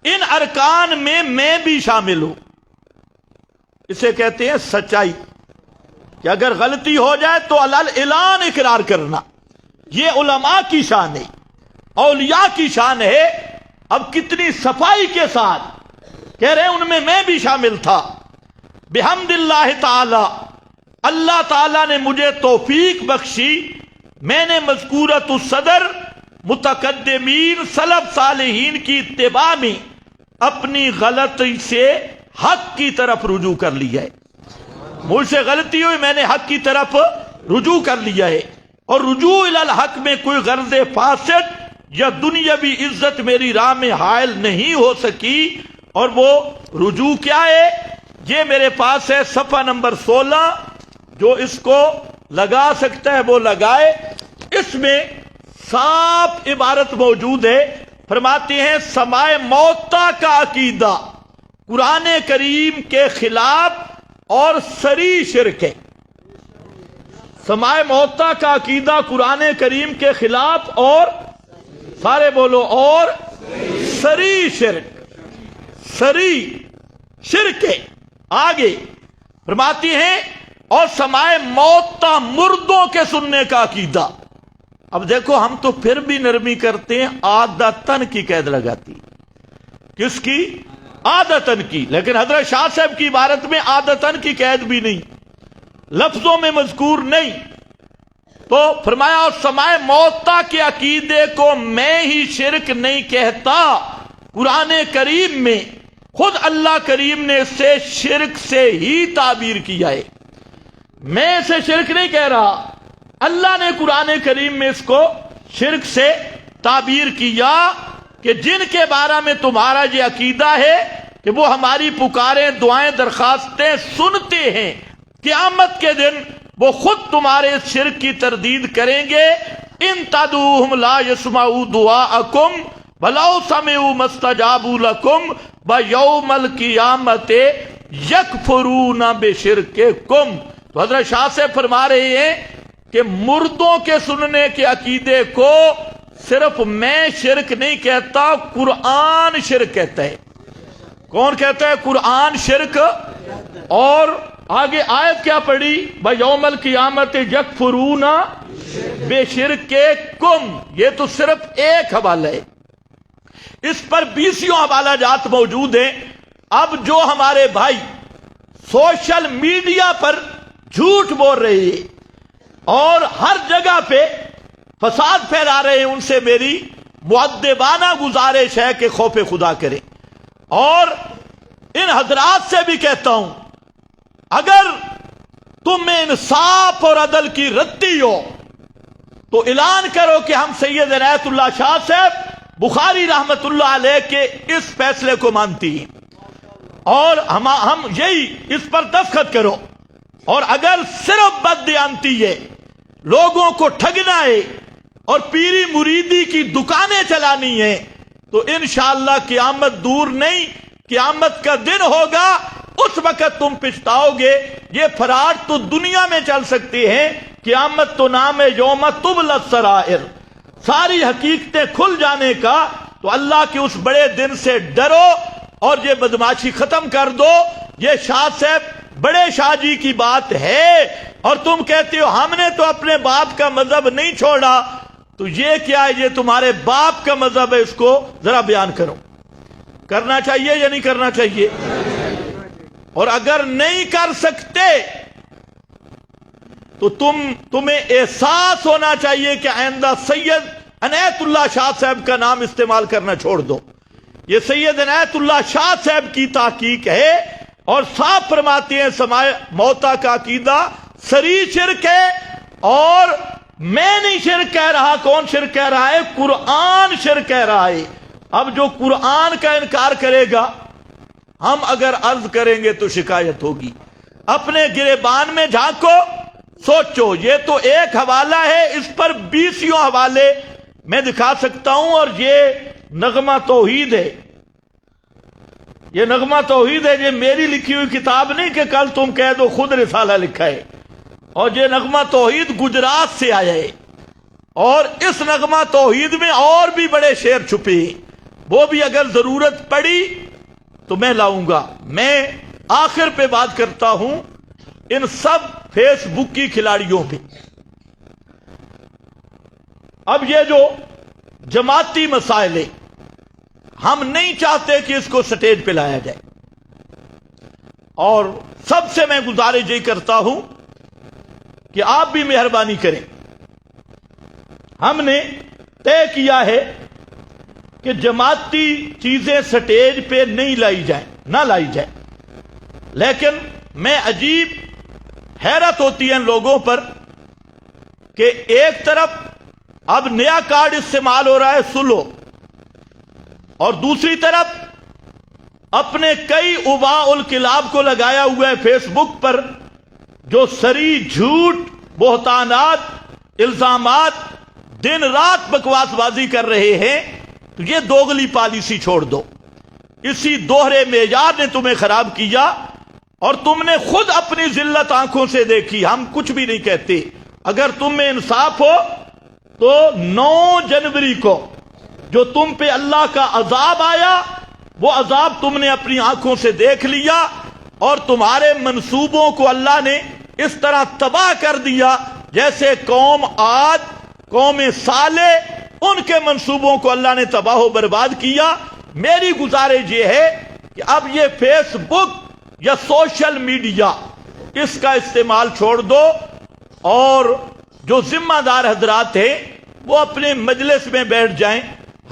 ان ارکان میں بھی شامل ہوں. اسے کہتے ہیں سچائی، کہ اگر غلطی ہو جائے تو علل اعلان اقرار کرنا. یہ علماء کی شان ہے، اولیاء کی شان ہے. اب کتنی صفائی کے ساتھ کہہ رہے ہیں ان میں بھی شامل تھا. بحمد اللہ تعالی، اللہ تعالی نے مجھے توفیق بخشی، میں نے مذکورۃ الصدر متقدمین سلف صالحین کی اتباع میں اپنی غلطی سے حق کی طرف رجوع کر لیا ہے. مجھ سے غلطی ہوئی، میں نے حق کی طرف رجوع کر لیا ہے. اور رجوع الی الحق میں کوئی غرض فاسد یا دنیاوی عزت میری راہ میں حائل نہیں ہو سکی. اور وہ رجوع کیا ہے؟ یہ میرے پاس ہے صفحہ نمبر 16، جو اس کو لگا سکتا ہے وہ لگائے. اس میں صاف عبارت موجود ہے. فرماتے ہیں سماع موتا کا عقیدہ قرآن کریم کے خلاف اور صریح شرک ہے. سماع موتا کا عقیدہ قرآن کریم کے خلاف اور سارے بولو اور صریح شرک، صریح شرک ہے. آگے فرماتی ہیں اور سماع موتا مردوں کے سننے کا عقیدہ. اب دیکھو ہم تو پھر بھی نرمی کرتے ہیں، عادتن کی قید لگاتی. کس کی؟ عادتن کی. لیکن حضرت شاہ صاحب کی عبارت میں عادتن کی قید بھی نہیں، لفظوں میں مذکور نہیں. تو فرمایا اور سماع موتا کے عقیدے کو میں ہی شرک نہیں کہتا. قرآن کریم میں خود اللہ کریم نے اسے شرک سے ہی تعبیر کیا ہے. میں اسے شرک نہیں کہہ رہا، اللہ نے قرآن کریم میں اس کو شرک سے تعبیر کیا کہ جن کے بارے میں تمہارا یہ عقیدہ ہے کہ وہ ہماری پکاریں دعائیں درخواستیں سنتے ہیں، قیامت کے دن وہ خود تمہارے اس شرک کی تردید کریں گے. ان تدعوہم لا یسمعوا دعاءکم ولو سمعوا ما استجابوا لکم ویوم القیامت یکفرون بشرککم. تو حضرت شاہ سے فرما رہے ہیں کہ مردوں کے سننے کے عقیدے کو صرف میں شرک نہیں کہتا، قرآن شرک کہتا ہے. کون کہتا ہے؟ قرآن شرک. اور آگے آیت کیا پڑھی؟ بَيَوْمَ الْقِيَامَةِ يَكْفُرُونَ بِشِرْكِكُمْ. یہ تو صرف ایک حوالہ ہے، اس پر 20 حوالہ جات موجود ہیں. اب جو ہمارے بھائی سوشل میڈیا پر جھوٹ بول رہے ہیں، اور ہر جگہ پہ فساد پھیلا رہے ہیں، ان سے میری مؤدبانہ گزارش ہے کہ خوف خدا کریں۔ اور ان حضرات سے بھی کہتا ہوں، اگر تم میں انصاف اور عدل کی رتی ہو تو اعلان کرو کہ ہم سید عنایت اللہ شاہ صاحب بخاری رحمت اللہ علیہ کے اس فیصلے کو مانتی ہیں، اور ہم یہی اس پر دستخط کرو۔ اور اگر صرف بددیانتی ہے، لوگوں کو ٹھگنا ہے اور پیری مریدی کی دکانیں چلانی ہیں، تو انشاءاللہ قیامت دور نہیں، قیامت کا دن ہوگا، اس وقت تم پچھتاؤ گے۔ یہ فراڈ تو دنیا میں چل سکتی ہیں، قیامت تو نام ہے یوم تبلی السرائر، ساری حقیقتیں کھل جانے کا۔ تو اللہ کے اس بڑے دن سے ڈرو اور یہ بدماشی ختم کر دو۔ یہ شاہ صاحب بڑے شاہ جی کی بات ہے، اور تم کہتے ہو ہم نے تو اپنے باپ کا مذہب نہیں چھوڑا، تو یہ کیا ہے؟ یہ تمہارے باپ کا مذہب ہے، اس کو ذرا بیان کرو۔ کرنا چاہیے یا نہیں کرنا چاہیے؟ اور اگر نہیں کر سکتے تو تمہیں احساس ہونا چاہیے کہ آئندہ سید عنایت اللہ شاہ صاحب کا نام استعمال کرنا چھوڑ دو۔ یہ سید عنایت اللہ شاہ صاحب کی تحقیق ہے، اور صاف فرماتے ہیں سماع موتا کا عقیدہ سری شرک ہے، اور میں نہیں شرک کہہ رہا۔ کون شرک کہہ رہا ہے؟ قرآن شرک کہہ رہا ہے۔ اب جو قرآن کا انکار کرے گا، ہم اگر عرض کریں گے تو شکایت ہوگی۔ اپنے گریبان میں جھانکو، سوچو۔ یہ تو ایک حوالہ ہے، اس پر 20 حوالے میں دکھا سکتا ہوں، اور یہ نغمہ توحید ہے۔ یہ نغمہ توحید ہے، یہ میری لکھی ہوئی کتاب نہیں کہ کل تم کہہ دو خود رسالہ لکھا ہے۔ اور یہ نغمہ توحید گجرات سے آیا ہے، اور اس نغمہ توحید میں اور بھی بڑے شعر چھپے ہیں، وہ بھی اگر ضرورت پڑی تو میں لاؤں گا۔ میں آخر پہ بات کرتا ہوں ان سب فیس بک کی کھلاڑیوں پہ۔ اب یہ جو جماعتی مسائل ہیں، ہم نہیں چاہتے کہ اس کو سٹیج پہ لایا جائے، اور سب سے میں گزارش یہ کرتا ہوں کہ آپ بھی مہربانی کریں۔ ہم نے طے کیا ہے کہ جماعتی چیزیں سٹیج پہ نہیں لائی جائیں، نہ لائی جائیں، لیکن میں عجیب حیرت ہوتی ہے ان لوگوں پر کہ ایک طرف اب نیا کارڈ استعمال ہو رہا ہے سلو، اور دوسری طرف اپنے کئی اباء الکلاب کو لگایا ہوا ہے فیس بک پر، جو سری جھوٹ، بہتانات، الزامات، دن رات بکواس بازی کر رہے ہیں۔ تو یہ دوغلی پالیسی چھوڑ دو۔ اسی دوہرے معیار نے تمہیں خراب کیا، اور تم نے خود اپنی ذلت آنکھوں سے دیکھی۔ ہم کچھ بھی نہیں کہتے۔ اگر تم میں انصاف ہو تو 9 جنوری کو جو تم پہ اللہ کا عذاب آیا، وہ عذاب تم نے اپنی آنکھوں سے دیکھ لیا، اور تمہارے منصوبوں کو اللہ نے اس طرح تباہ کر دیا جیسے قوم عاد، قوم صالح، ان کے منصوبوں کو اللہ نے تباہ و برباد کیا۔ میری گزارش یہ ہے کہ اب یہ فیس بک یا سوشل میڈیا، اس کا استعمال چھوڑ دو، اور جو ذمہ دار حضرات ہیں وہ اپنے مجلس میں بیٹھ جائیں،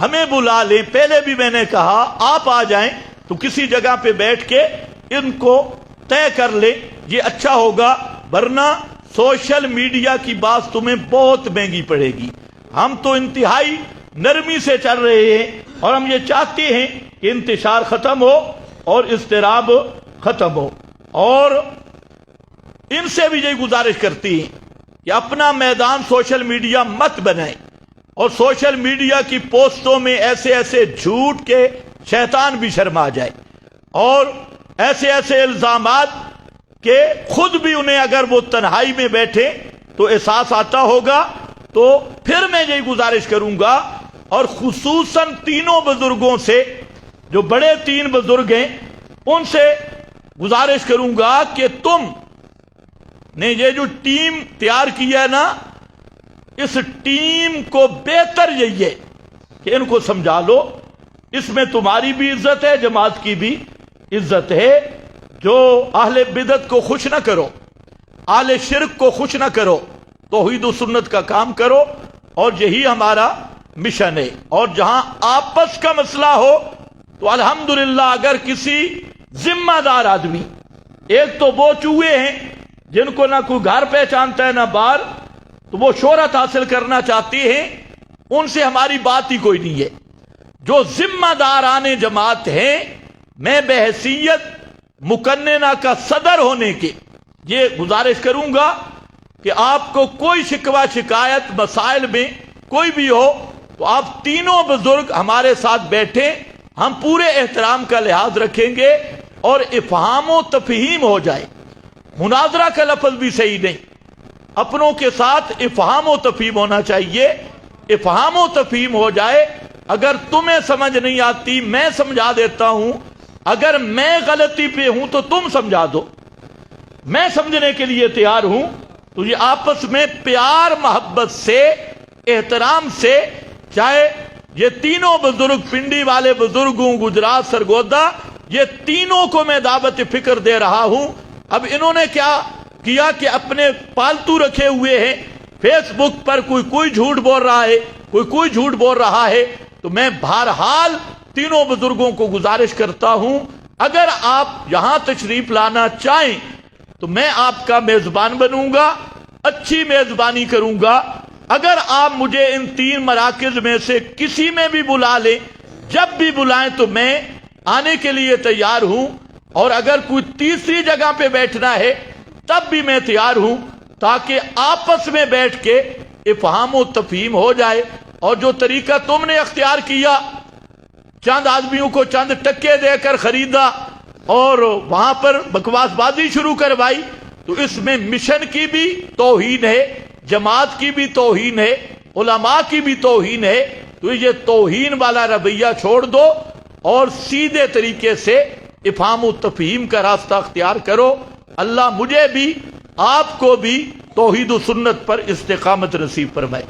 ہمیں بلا لیں۔ پہلے بھی میں نے کہا آپ آ جائیں تو کسی جگہ پہ بیٹھ کے ان کو طے کر لیں، یہ اچھا ہوگا، ورنہ سوشل میڈیا کی بات تمہیں بہت مہنگی پڑے گی۔ ہم تو انتہائی نرمی سے چل رہے ہیں، اور ہم یہ چاہتے ہیں کہ انتشار ختم ہو اور اضطراب ختم ہو، اور ان سے بھی یہی گزارش کرتی ہیں کہ اپنا میدان سوشل میڈیا مت بنائیں، اور سوشل میڈیا کی پوسٹوں میں ایسے ایسے جھوٹ کے شیطان بھی شرما جائے، اور ایسے ایسے الزامات کہ خود بھی انہیں اگر وہ تنہائی میں بیٹھے تو احساس آتا ہوگا۔ تو پھر میں یہی گزارش کروں گا، اور خصوصاً تینوں بزرگوں سے، جو بڑے 3 بزرگ ہیں، ان سے گزارش کروں گا کہ تم نے یہ جو ٹیم تیار کی ہے نا، اس ٹیم کو بہتر یہی ہے کہ ان کو سمجھا لو۔ اس میں تمہاری بھی عزت ہے، جماعت کی بھی عزت ہے۔ جو اہل بدعت کو خوش نہ کرو، اہل شرک کو خوش نہ کرو، توحید و سنت کا کام کرو، اور یہی ہمارا مشن ہے۔ اور جہاں آپس کا مسئلہ ہو تو الحمدللہ اگر کسی ذمہ دار آدمی، ایک تو وہ چوہے ہیں جن کو نہ کوئی گھر پہچانتا ہے نہ بار، تو وہ شہرت حاصل کرنا چاہتے ہیں، ان سے ہماری بات ہی کوئی نہیں ہے۔ جو ذمہ داران جماعت ہیں، میں بحیثیت مقننہ کا صدر ہونے کے یہ گزارش کروں گا کہ آپ کو کوئی شکوہ شکایت مسائل میں کوئی بھی ہو تو آپ تینوں بزرگ ہمارے ساتھ بیٹھیں، ہم پورے احترام کا لحاظ رکھیں گے اور افہام و تفہیم ہو جائے۔ مناظرہ کا لفظ بھی صحیح نہیں، اپنوں کے ساتھ افہام و تفہیم ہونا چاہیے۔ افہام و تفہیم ہو جائے، اگر تمہیں سمجھ نہیں آتی میں سمجھا دیتا ہوں، اگر میں غلطی پہ ہوں تو تم سمجھا دو، میں سمجھنے کے لیے تیار ہوں۔ تو یہ آپس میں پیار محبت سے، احترام سے، چاہے یہ تینوں بزرگ پنڈی والے بزرگوں، گجرات سرگودا، یہ تینوں کو میں دعوت فکر دے رہا ہوں۔ اب انہوں نے کیا کیا کہ اپنے پالتو رکھے ہوئے ہیں، فیس بک پر کوئی جھوٹ بول رہا ہے، کوئی جھوٹ بول رہا ہے، تو میں بہرحال تینوں بزرگوں کو گزارش کرتا ہوں، اگر آپ یہاں تشریف لانا چاہیں تو میں آپ کا میزبان بنوں گا، اچھی میزبانی کروں گا۔ اگر آپ مجھے ان 3 مراکز میں سے کسی میں بھی بلا لیں، جب بھی بلائیں تو میں آنے کے لیے تیار ہوں، اور اگر کوئی تیسری جگہ پہ بیٹھنا ہے تب بھی میں تیار ہوں، تاکہ آپس میں بیٹھ کے افہام و تفہیم ہو جائے۔ اور جو طریقہ تم نے اختیار کیا، چند آدمیوں کو چند ٹکے دے کر خریدا اور وہاں پر بکواس بازی شروع کروائی، تو اس میں مشن کی بھی توہین ہے، جماعت کی بھی توہین ہے، علماء کی بھی توہین ہے۔ تو یہ توہین والا رویہ چھوڑ دو اور سیدھے طریقے سے افہام و تفہیم کا راستہ اختیار کرو۔ اللہ مجھے بھی آپ کو بھی توحید و سنت پر استقامت نصیب فرمائے۔